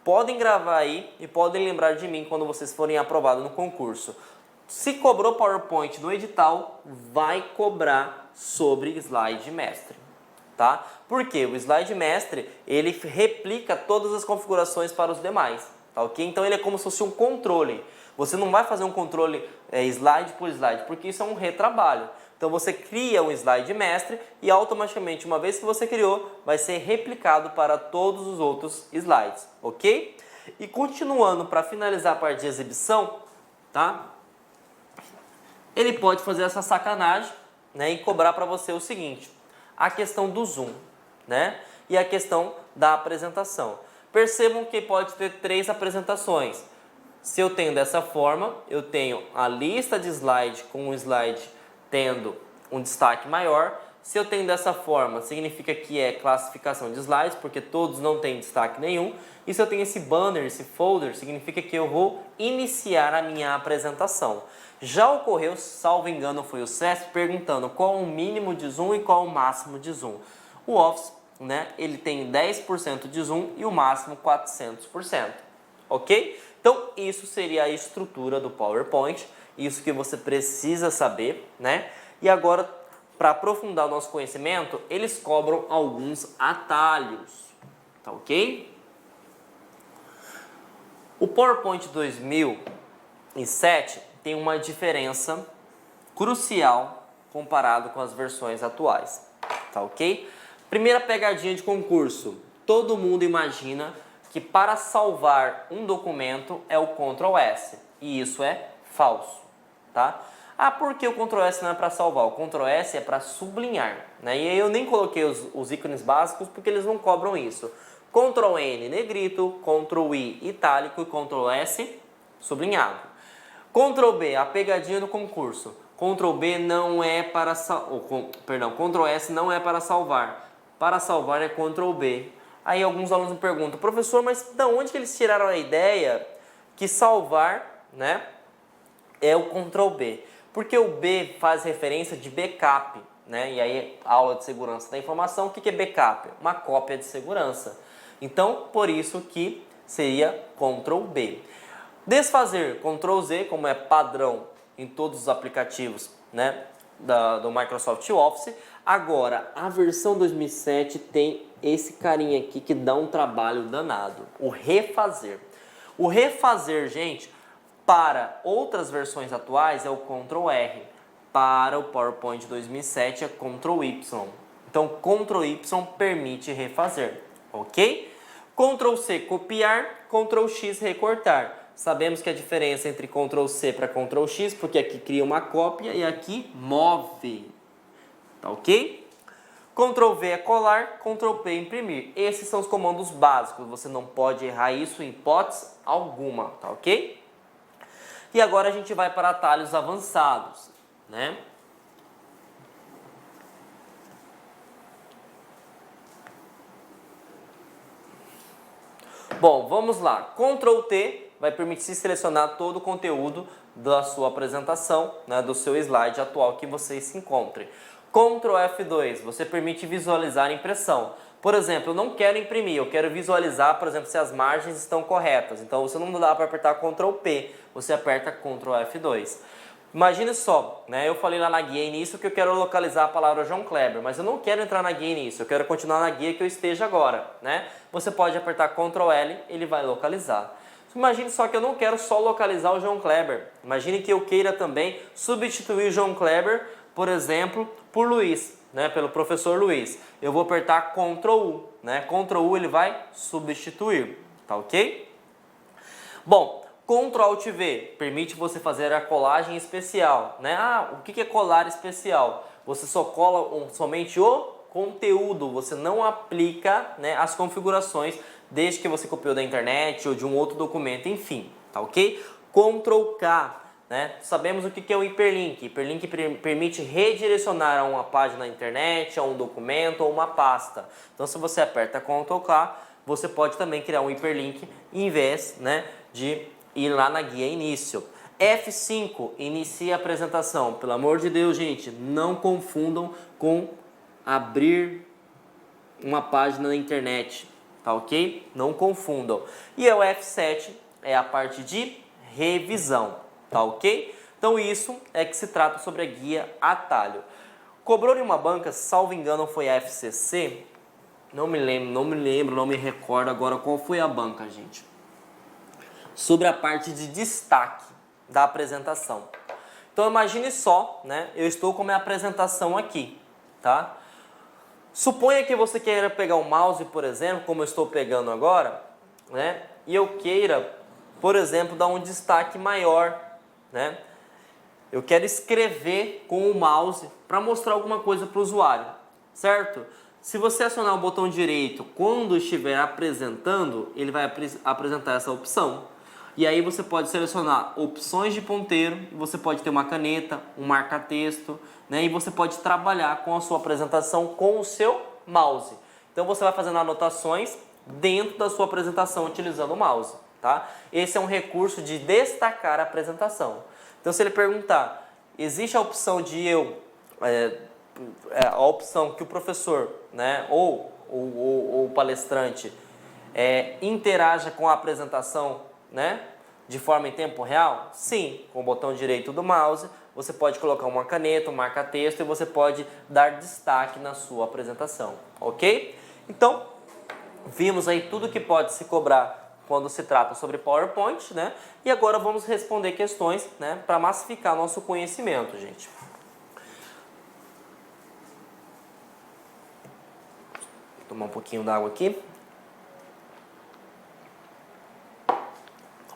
Podem gravar aí e podem lembrar de mim quando vocês forem aprovados no concurso. Se cobrou PowerPoint no edital, vai cobrar sobre slide mestre, tá? Porque o slide mestre, ele replica todas as configurações para os demais, tá ok? Então ele é como se fosse um controle. Você não vai fazer um controle slide por slide, porque isso é um retrabalho. Então você cria um slide mestre e automaticamente, uma vez que você criou, vai ser replicado para todos os outros slides, ok? E continuando, para finalizar a parte de exibição, tá? Ele pode fazer essa sacanagem, né, e cobrar para você o seguinte: a questão do zoom, né, e a questão da apresentação. Percebam que pode ter 3 apresentações. Se eu tenho dessa forma, eu tenho a lista de slide com o slide tendo um destaque maior. Se eu tenho dessa forma, significa que é classificação de slides, porque todos não têm destaque nenhum. E se eu tenho esse banner, esse folder, significa que eu vou iniciar a minha apresentação. Já ocorreu, salvo engano, foi o CESP perguntando qual o mínimo de zoom e qual o máximo de zoom. O Office, né, ele tem 10% de zoom e o máximo 400%, ok? Então, isso seria a estrutura do PowerPoint, isso que você precisa saber, né? E agora, para aprofundar o nosso conhecimento, eles cobram alguns atalhos, tá ok? O PowerPoint 2007 tem uma diferença crucial comparado com as versões atuais, tá ok? Primeira pegadinha de concurso: todo mundo imagina que para salvar um documento é o Ctrl+S, e isso é falso, tá? Ah, por que o Ctrl S não é para salvar? O Ctrl S é para sublinhar, né? E aí eu nem coloquei os ícones básicos porque eles não cobram isso. Ctrl N negrito, Ctrl I itálico e Ctrl S sublinhado. Ctrl B, a pegadinha do concurso. Ctrl B não é para Ctrl S não é para salvar. Para salvar é Ctrl B. Aí alguns alunos me perguntam, professor, mas de onde que eles tiraram a ideia que salvar, né, é o Ctrl B? Porque o B faz referência de backup, né? E aí, aula de segurança da informação, o que é backup? Uma cópia de segurança. Então, por isso que seria Ctrl B. Desfazer, Ctrl Z, como é padrão em todos os aplicativos, né, do Microsoft Office. Agora, a versão 2007 tem esse carinha aqui que dá um trabalho danado, o refazer. O refazer, gente, para outras versões atuais é o Ctrl R. Para o PowerPoint 2007 é Ctrl Y. Então, Ctrl Y permite refazer, ok? Ctrl C, copiar. Ctrl X, recortar. Sabemos que a diferença entre Ctrl C para Ctrl X, porque aqui cria uma cópia e aqui move. Tá ok? Ctrl V é colar, Ctrl P é imprimir. Esses são os comandos básicos. Você não pode errar isso em hipótese alguma, tá ok? E agora a gente vai para atalhos avançados, né? Bom, vamos lá. Ctrl T vai permitir selecionar todo o conteúdo da sua apresentação, né, do seu slide atual que você se encontre. Ctrl F2, você permite visualizar a impressão. Por exemplo, eu não quero imprimir, eu quero visualizar, por exemplo, se as margens estão corretas. Então, você não dá para apertar Ctrl P, você aperta Ctrl F2. Imagine só, né? Eu falei lá na guia início que eu quero localizar a palavra João Kleber, mas eu não quero entrar na guia início, eu quero continuar na guia que eu esteja agora, né? Você pode apertar Ctrl L, ele vai localizar. Imagine só que eu não quero só localizar o João Kleber. Imagine que eu queira também substituir o João Kleber, por exemplo, por Luiz, né? Pelo professor Luiz. Eu vou apertar Ctrl U, né? Ctrl U ele vai substituir, tá ok? Bom, Ctrl Alt V permite você fazer a colagem especial, né? Ah, o que é colar especial? Você só cola somente o conteúdo, você não aplica, né, as configurações desde que você copiou da internet ou de um outro documento, enfim, tá ok? Ctrl K, né? Sabemos o que é o hiperlink. Hiperlink permite redirecionar a uma página na internet, a um documento ou uma pasta. Então, se você aperta Ctrl K, você pode também criar um hiperlink em vez, né, de ir lá na guia início. F5, inicia a apresentação. Pelo amor de Deus, gente, não confundam com abrir uma página na internet, tá ok? Não confundam. E o F7 é a parte de revisão, tá ok? Então isso é que se trata sobre a guia atalho. Cobrou em uma banca, salvo engano foi a FCC, não me lembro, não me recordo agora qual foi a banca, gente. Sobre a parte de destaque da apresentação. Então imagine só, né? Eu estou com a minha apresentação aqui, tá? Suponha que você queira pegar o mouse, por exemplo, como eu estou pegando agora, né? E eu queira, por exemplo, dar um destaque maior, né? Eu quero escrever com o mouse para mostrar alguma coisa para o usuário, certo? Se você acionar o botão direito quando estiver apresentando, ele vai apresentar essa opção. E aí você pode selecionar opções de ponteiro, você pode ter uma caneta, um marca-texto, né? E você pode trabalhar com a sua apresentação com o seu mouse. Então você vai fazendo anotações dentro da sua apresentação utilizando o mouse, tá? Esse é um recurso de destacar a apresentação. Então se ele perguntar, existe a opção de a opção que o professor, né, ou o palestrante interaja com a apresentação, né, de forma em tempo real? Sim, com o botão direito do mouse, você pode colocar uma caneta, um marca-texto e você pode dar destaque na sua apresentação, ok? Então, vimos aí tudo que pode se cobrar quando se trata sobre PowerPoint, né? E agora vamos responder questões, né, para massificar nosso conhecimento, gente. Vou tomar um pouquinho d'água aqui.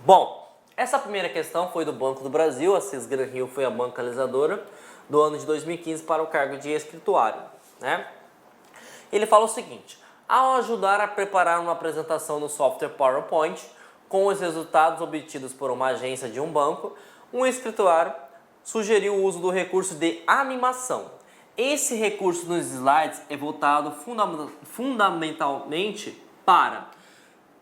Bom, Essa primeira questão foi do Banco do Brasil, a CIS Gran Rio foi a bancalizadora do ano de 2015 para o cargo de escrituário, né? Ele fala o seguinte: ao ajudar a preparar uma apresentação no software PowerPoint com os resultados obtidos por uma agência de um banco, um escrituário sugeriu o uso do recurso de animação. Esse recurso nos slides é voltado fundamentalmente para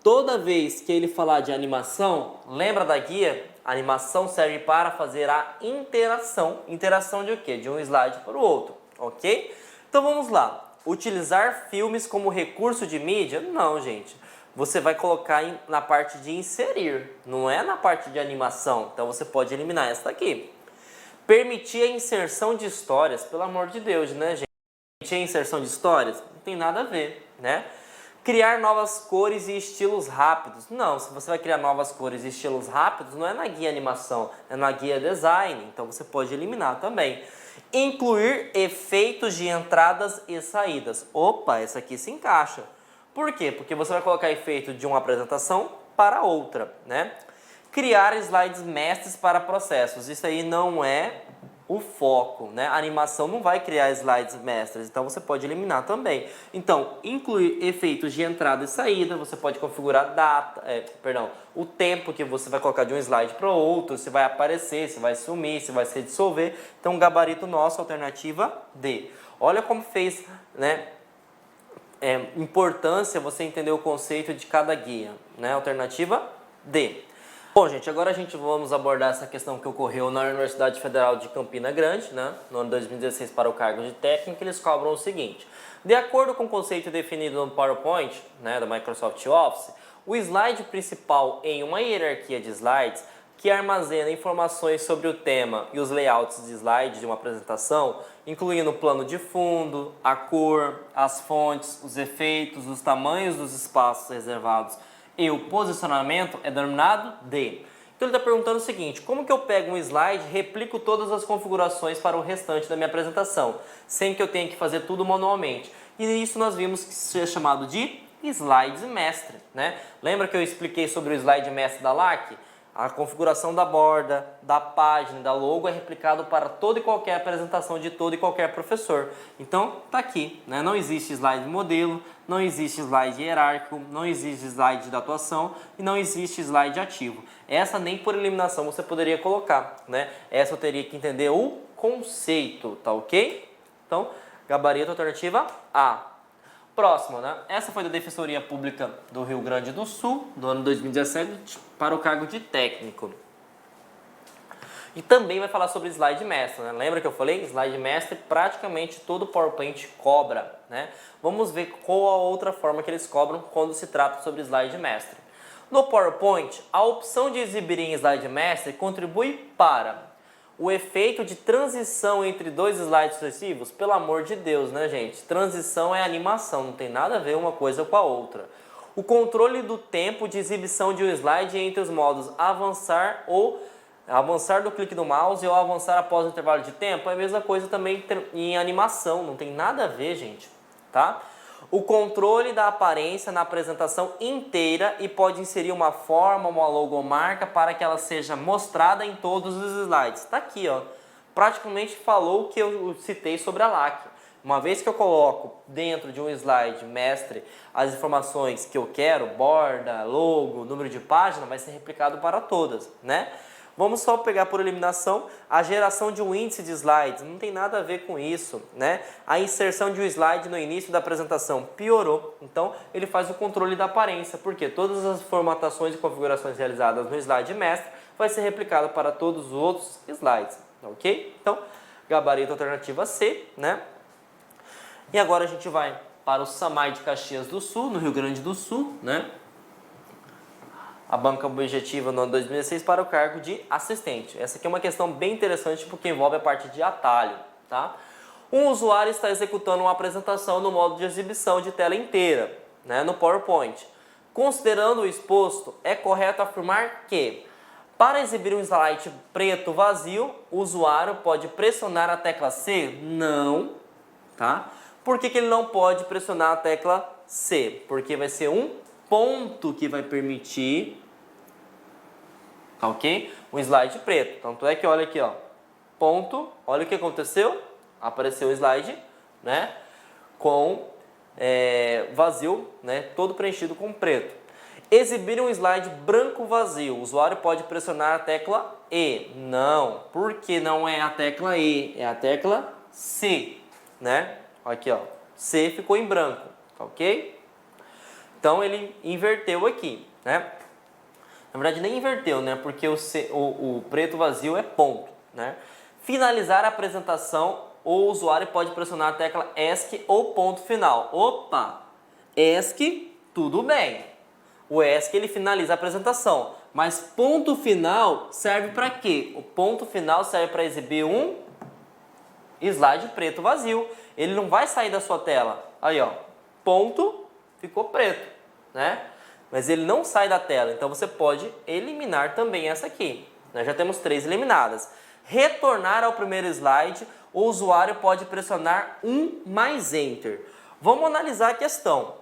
toda vez que ele falar de animação, lembra da guia? A animação serve para fazer a interação. Interação de o quê? De um slide para o outro, ok? Então vamos lá. Utilizar filmes como recurso de mídia? Não, gente. Você vai colocar na parte de inserir, não é na parte de animação. Então você pode eliminar essa daqui. Permitir a inserção de histórias, pelo amor de Deus, né, gente? Permitir a inserção de histórias? Não tem nada a ver, né? Criar novas cores e estilos rápidos. Não, se você vai criar novas cores e estilos rápidos, não é na guia animação, é na guia design. Então você pode eliminar também. Incluir efeitos de entradas e saídas. Opa, essa aqui se encaixa. Por quê? Porque você vai colocar efeito de uma apresentação para outra, né? Criar slides mestres para processos. Isso aí não é o foco, né? A animação não vai criar slides mestres, então você pode eliminar também. Então, incluir efeitos de entrada e saída, você pode configurar o tempo que você vai colocar de um slide para o outro, se vai aparecer, se vai sumir, se vai se dissolver. Então, gabarito nosso, alternativa D. Olha como fez, né? Importância você entender o conceito de cada guia, né? Alternativa D. Bom, gente, agora vamos abordar essa questão que ocorreu na Universidade Federal de Campina Grande, né, no ano de 2016 para o cargo de técnico. Eles cobram o seguinte: de acordo com o conceito definido no PowerPoint, né, da Microsoft Office, o slide principal em uma hierarquia de slides que armazena informações sobre o tema e os layouts de slide de uma apresentação, incluindo o plano de fundo, a cor, as fontes, os efeitos, os tamanhos dos espaços reservados e o posicionamento, é denominado de. Então ele está perguntando o seguinte: como que eu pego um slide e replico todas as configurações para o restante da minha apresentação, sem que eu tenha que fazer tudo manualmente? E isso nós vimos que isso é chamado de slide mestre, né? Lembra que eu expliquei sobre o slide mestre da LAC? A configuração da borda, da página, da logo é replicado para toda e qualquer apresentação de todo e qualquer professor. Então, tá aqui, né? Não existe slide modelo, não existe slide hierárquico, não existe slide de atuação e não existe slide ativo. Essa nem por eliminação você poderia colocar, né? Essa eu teria que entender o conceito, tá ok? Então, gabarito alternativa A. Próximo, né? Essa foi da Defensoria Pública do Rio Grande do Sul, do ano 2017, para o cargo de técnico. E também vai falar sobre slide mestre, né? Lembra que eu falei? Slide mestre, praticamente todo PowerPoint cobra, né? Vamos ver qual a outra forma que eles cobram quando se trata sobre slide mestre. No PowerPoint, a opção de exibir em slide mestre contribui para o efeito de transição entre dois slides sucessivos. Pelo amor de Deus, né, gente? Transição é animação, não tem nada a ver uma coisa com a outra. O controle do tempo de exibição de um slide entre os modos avançar do clique do mouse ou avançar após o intervalo de tempo é a mesma coisa também em animação, não tem nada a ver, gente, tá? O controle da aparência na apresentação inteira e pode inserir uma forma, uma logomarca para que ela seja mostrada em todos os slides. Está aqui, ó. Praticamente falou o que eu citei sobre a LAC. Uma vez que eu coloco dentro de um slide mestre as informações que eu quero, borda, logo, número de página, vai ser replicado para todas, né? Vamos só pegar por eliminação a geração de um índice de slides. Não tem nada a ver com isso, né? A inserção de um slide no início da apresentação piorou. Então, ele faz o controle da aparência, porque todas as formatações e configurações realizadas no slide mestre vai ser replicado para todos os outros slides, ok? Então, gabarito alternativa C, né? E agora a gente vai para o SAMAI de Caxias do Sul, no Rio Grande do Sul, né? A banca objetiva no ano 2016 para o cargo de assistente. Essa aqui é uma questão bem interessante porque envolve a parte de atalho, tá? Um usuário está executando uma apresentação no modo de exibição de tela inteira, né, no PowerPoint. Considerando o exposto, é correto afirmar que, para exibir um slide preto vazio, o usuário pode pressionar a tecla C? Não, tá? Por que ele não pode pressionar a tecla C? Porque vai ser um ponto que vai permitir tá ok? Um slide preto. Tanto é que olha aqui, ó, ponto, olha o que aconteceu, apareceu o slide, né, com vazio, né, todo preenchido com preto. Exibir um slide branco vazio, o usuário pode pressionar a tecla E. Não, porque não é a tecla E, é a tecla C, né? Aqui, ó, C ficou em branco, tá ok? Então ele inverteu aqui, né? Na verdade nem inverteu, né? Porque o preto vazio é ponto, né? Finalizar a apresentação, o usuário pode pressionar a tecla ESC ou ponto final. Opa! ESC, tudo bem. O ESC ele finaliza a apresentação, mas ponto final serve para quê? O ponto final serve para exibir um slide preto vazio. Ele não vai sair da sua tela. Aí, ó, ponto, ficou preto, né? Mas ele não sai da tela, então você pode eliminar também essa aqui. Nós já temos 3 eliminadas. Retornar ao primeiro slide, o usuário pode pressionar 1 mais Enter. Vamos analisar a questão.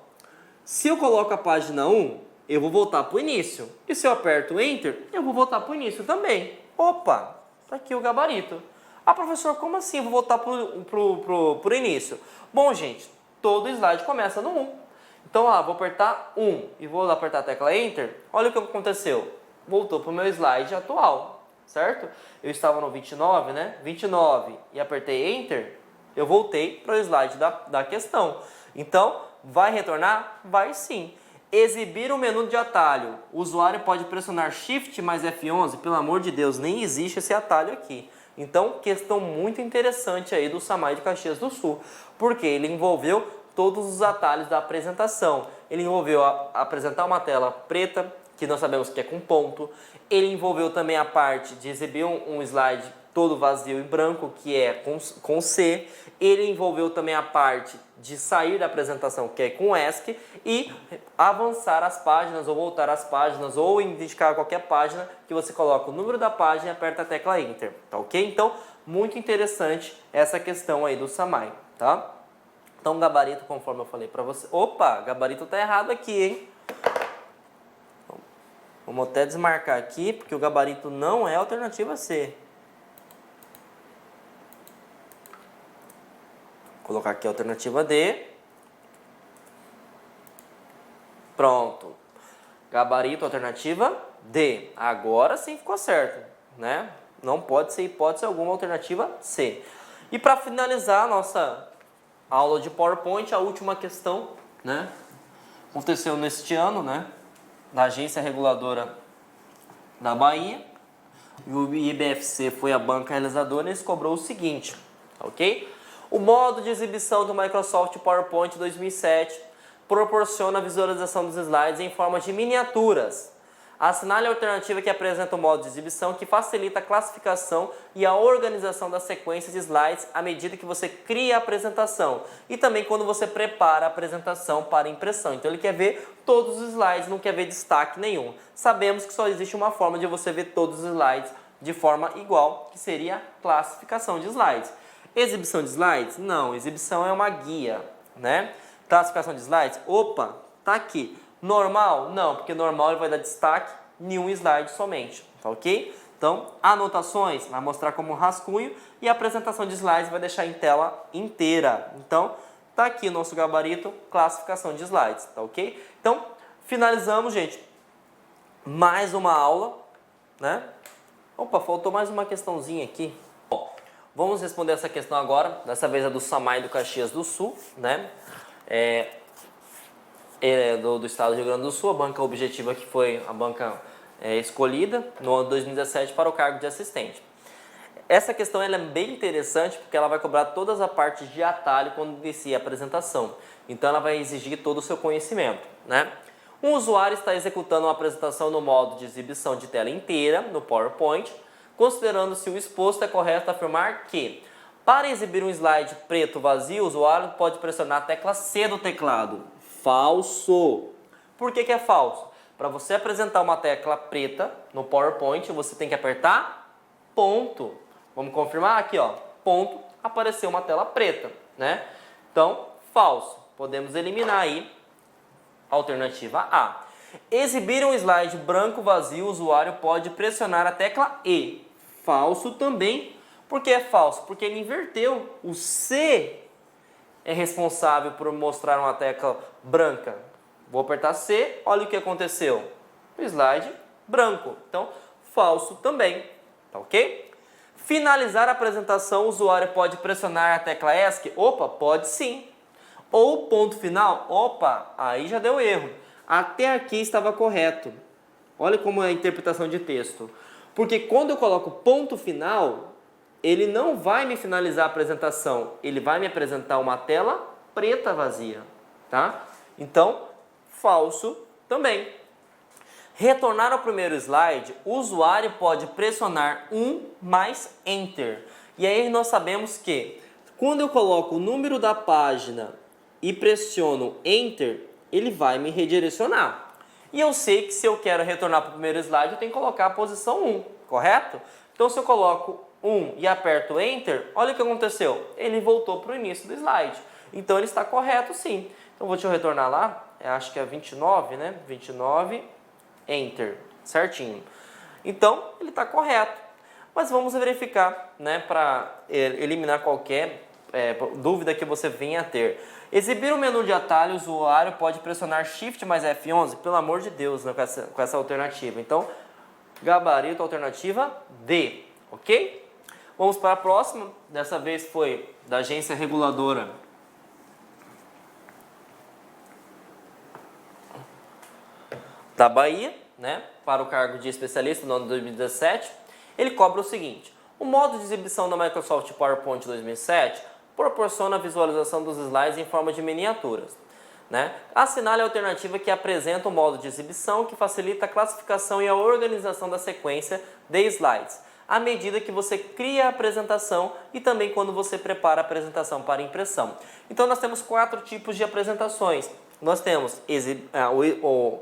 Se eu coloco a página 1, eu vou voltar para o início. E se eu aperto Enter, eu vou voltar para o início também. Opa, tá aqui o gabarito. Ah, professor, como assim eu vou voltar pro início? Bom, gente, todo slide começa no 1. Então, vou apertar 1 e vou apertar a tecla Enter. Olha o que aconteceu. Voltou para o meu slide atual, certo? Eu estava no 29, né? 29 e apertei Enter, eu voltei para o slide da questão. Então, vai retornar? Vai sim. Exibir o menu de atalho. O usuário pode pressionar Shift mais F11. Pelo amor de Deus, nem existe esse atalho aqui. Então, questão muito interessante aí do Samay de Caxias do Sul. Porque ele envolveu todos os atalhos da apresentação. Ele envolveu apresentar uma tela preta, que nós sabemos que é com ponto. Ele envolveu também a parte de exibir um slide todo vazio e branco, que é com C. Ele envolveu também a parte de sair da apresentação, que é com ESC, e avançar as páginas, ou voltar às páginas, ou indicar qualquer página, que você coloca o número da página e aperta a tecla Enter, tá ok? Então, muito interessante essa questão aí do Samay, tá? Então, gabarito, conforme eu falei para você... Opa, gabarito tá errado aqui, hein? Vamos até desmarcar aqui, porque o gabarito não é a alternativa C. Vou colocar aqui a alternativa D. Pronto. Gabarito, alternativa D. Agora sim ficou certo, né? Não pode ser hipótese alguma alternativa C. E para finalizar a nossa aula de PowerPoint, a última questão, né? Aconteceu neste ano, né? Da Agência Reguladora da Bahia. E o IBFC foi a banca realizadora e eles cobrou o seguinte, ok? O modo de exibição do Microsoft PowerPoint 2007 proporciona a visualização dos slides em forma de miniaturas. Assinale a alternativa que apresenta o modo de exibição, que facilita a classificação e a organização das sequências de slides à medida que você cria a apresentação e também quando você prepara a apresentação para impressão. Então ele quer ver todos os slides, não quer ver destaque nenhum. Sabemos que só existe uma forma de você ver todos os slides de forma igual, que seria a classificação de slides. Exibição de slides? Não, exibição é uma guia, né? Classificação de slides? Opa, tá aqui. Normal? Não, porque normal ele vai dar destaque em um slide somente, tá ok? Então, anotações vai mostrar como rascunho e a apresentação de slides vai deixar em tela inteira. Então, tá aqui o nosso gabarito, classificação de slides, tá ok? Então, finalizamos, gente, mais uma aula, né? Opa, faltou mais uma questãozinha aqui. Bom, vamos responder essa questão agora, dessa vez é do Samay do Caxias do Sul, né? Do estado do Rio Grande do Sul, a banca objetiva que foi a banca escolhida no ano de 2017 para o cargo de assistente. Essa questão ela é bem interessante porque ela vai cobrar todas as partes de atalho quando inicia a apresentação. Então ela vai exigir todo o seu conhecimento, né? Um usuário está executando uma apresentação no modo de exibição de tela inteira no PowerPoint, considerando-se o exposto, é correto afirmar que para exibir um slide preto vazio, o usuário pode pressionar a tecla C do teclado. Falso. Por que é falso? Para você apresentar uma tecla preta no PowerPoint, você tem que apertar ponto. Vamos confirmar aqui, ó. Ponto, apareceu uma tela preta, né? Então, falso. Podemos eliminar aí a alternativa A. Exibir um slide branco vazio, o usuário pode pressionar a tecla E. Falso também. Por que é falso? Porque ele inverteu. O C é responsável por mostrar uma tecla branca. Vou apertar C, olha o que aconteceu. O slide branco. Então, falso também. Tá ok? Finalizar a apresentação, o usuário pode pressionar a tecla ESC? Opa, pode sim. Ou ponto final? Opa, aí já deu erro. Até aqui estava correto. Olha como é a interpretação de texto. Porque quando eu coloco ponto final, ele não vai me finalizar a apresentação. Ele vai me apresentar uma tela preta vazia. Tá? Então, falso também. Retornar ao primeiro slide, o usuário pode pressionar 1 mais Enter. E aí nós sabemos que quando eu coloco o número da página e pressiono Enter, ele vai me redirecionar. E eu sei que se eu quero retornar para o primeiro slide, eu tenho que colocar a posição 1, correto? Então se eu coloco 1 e aperto Enter, olha o que aconteceu. Ele voltou para o início do slide. Então ele está correto sim. Então deixa eu retornar lá, acho que é 29, né? 29, Enter, certinho. Então ele está correto. Mas vamos verificar, né, para eliminar qualquer dúvida que você venha a ter. Exibir o menu de atalho, o usuário pode pressionar Shift mais F11, pelo amor de Deus, né, com essa alternativa. Então, gabarito, alternativa D, ok? Vamos para a próxima. Dessa vez foi da Agência Reguladora da Bahia, né, para o cargo de especialista no ano de 2017. Ele cobra o seguinte: o modo de exibição da Microsoft PowerPoint 2007 proporciona a visualização dos slides em forma de miniaturas. Né? Assinale a alternativa que apresenta o modo de exibição que facilita a classificação e a organização da sequência de slides, à medida que você cria a apresentação e também quando você prepara a apresentação para impressão. Então nós temos 4 tipos de apresentações. Nós temos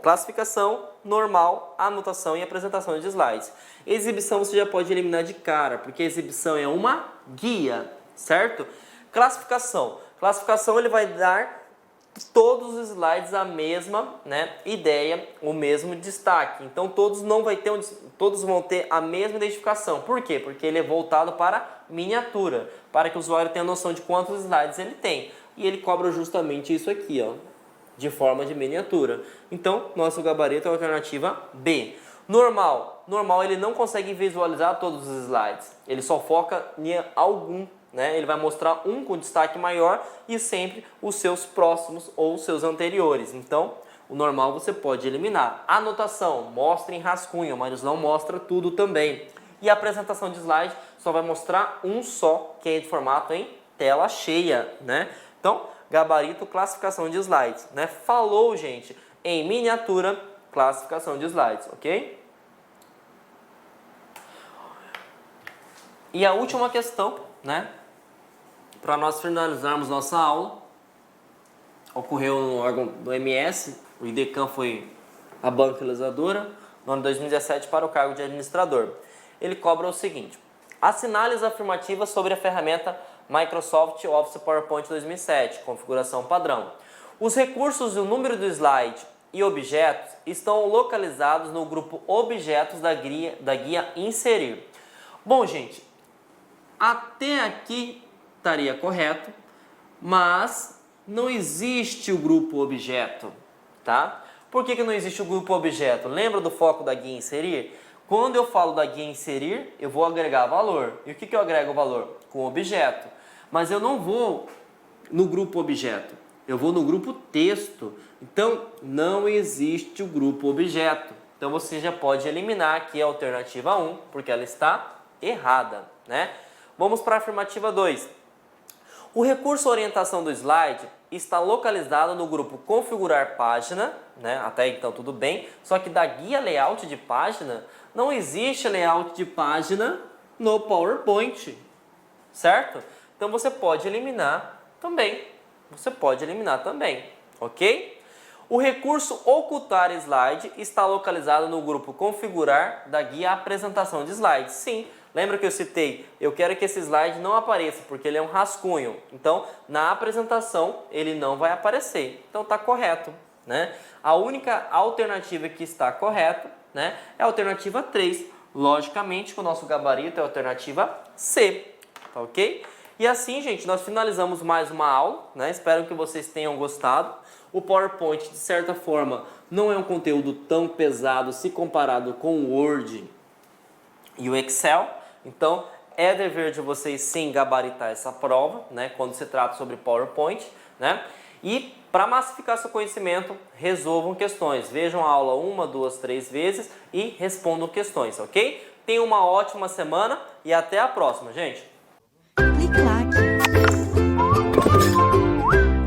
classificação, normal, anotação e apresentação de slides. Exibição você já pode eliminar de cara, porque a exibição é uma guia, certo? Classificação. Classificação ele vai dar todos os slides a mesma, né, ideia, o mesmo destaque. Então todos vão ter a mesma identificação. Por quê? Porque ele é voltado para miniatura, para que o usuário tenha noção de quantos slides ele tem. E ele cobra justamente isso aqui, ó, de forma de miniatura. Então, nosso gabarito é a alternativa B. Normal. Normal ele não consegue visualizar todos os slides. Ele só foca em algum. Né? Ele vai mostrar um com destaque maior e sempre os seus próximos ou os seus anteriores. Então, o normal você pode eliminar. Anotação, mostra em rascunho, mas não mostra tudo também. E a apresentação de slide só vai mostrar um só, que é de formato em tela cheia. Né? Então, gabarito, classificação de slides. Né? Falou, gente, em miniatura, classificação de slides, ok? E a última questão, né? Para nós finalizarmos nossa aula, ocorreu no órgão do MS, o IDECAM foi a banca realizadora, no ano de 2017 para o cargo de administrador. Ele cobra o seguinte: assinale as afirmativas sobre a ferramenta Microsoft Office PowerPoint 2007, configuração padrão. Os recursos e o número do slide e objetos estão localizados no grupo Objetos da guia Inserir. Bom, gente, até aqui estaria correto, mas não existe o grupo objeto, tá? Por que não existe o grupo objeto? Lembra do foco da guia inserir? Quando eu falo da guia inserir, eu vou agregar valor. E o que eu agrego valor? Com objeto. Mas eu não vou no grupo objeto, eu vou no grupo texto. Então, não existe o grupo objeto. Então, você já pode eliminar aqui a alternativa 1, porque ela está errada, né? Vamos para a afirmativa 2. O recurso orientação do slide está localizado no grupo configurar página, né? Até então tudo bem, só que da guia layout de página não existe layout de página no PowerPoint, certo? Então você pode eliminar também, ok? O recurso ocultar slide está localizado no grupo configurar da guia apresentação de slides. Sim, lembra que eu citei? Eu quero que esse slide não apareça porque ele é um rascunho. Então, na apresentação, ele não vai aparecer. Então, está correto, né? A única alternativa que está correta, né, é a alternativa 3. Logicamente, que o nosso gabarito é a alternativa C, tá ok? E assim, gente, nós finalizamos mais uma aula, né? Espero que vocês tenham gostado. O PowerPoint, de certa forma, não é um conteúdo tão pesado se comparado com o Word e o Excel. Então, é dever de vocês sim gabaritar essa prova, né? Quando se trata sobre PowerPoint, né? E para massificar seu conhecimento, resolvam questões. Vejam a aula 1, 2, 3 vezes e respondam questões, ok? Tenham uma ótima semana e até a próxima, gente!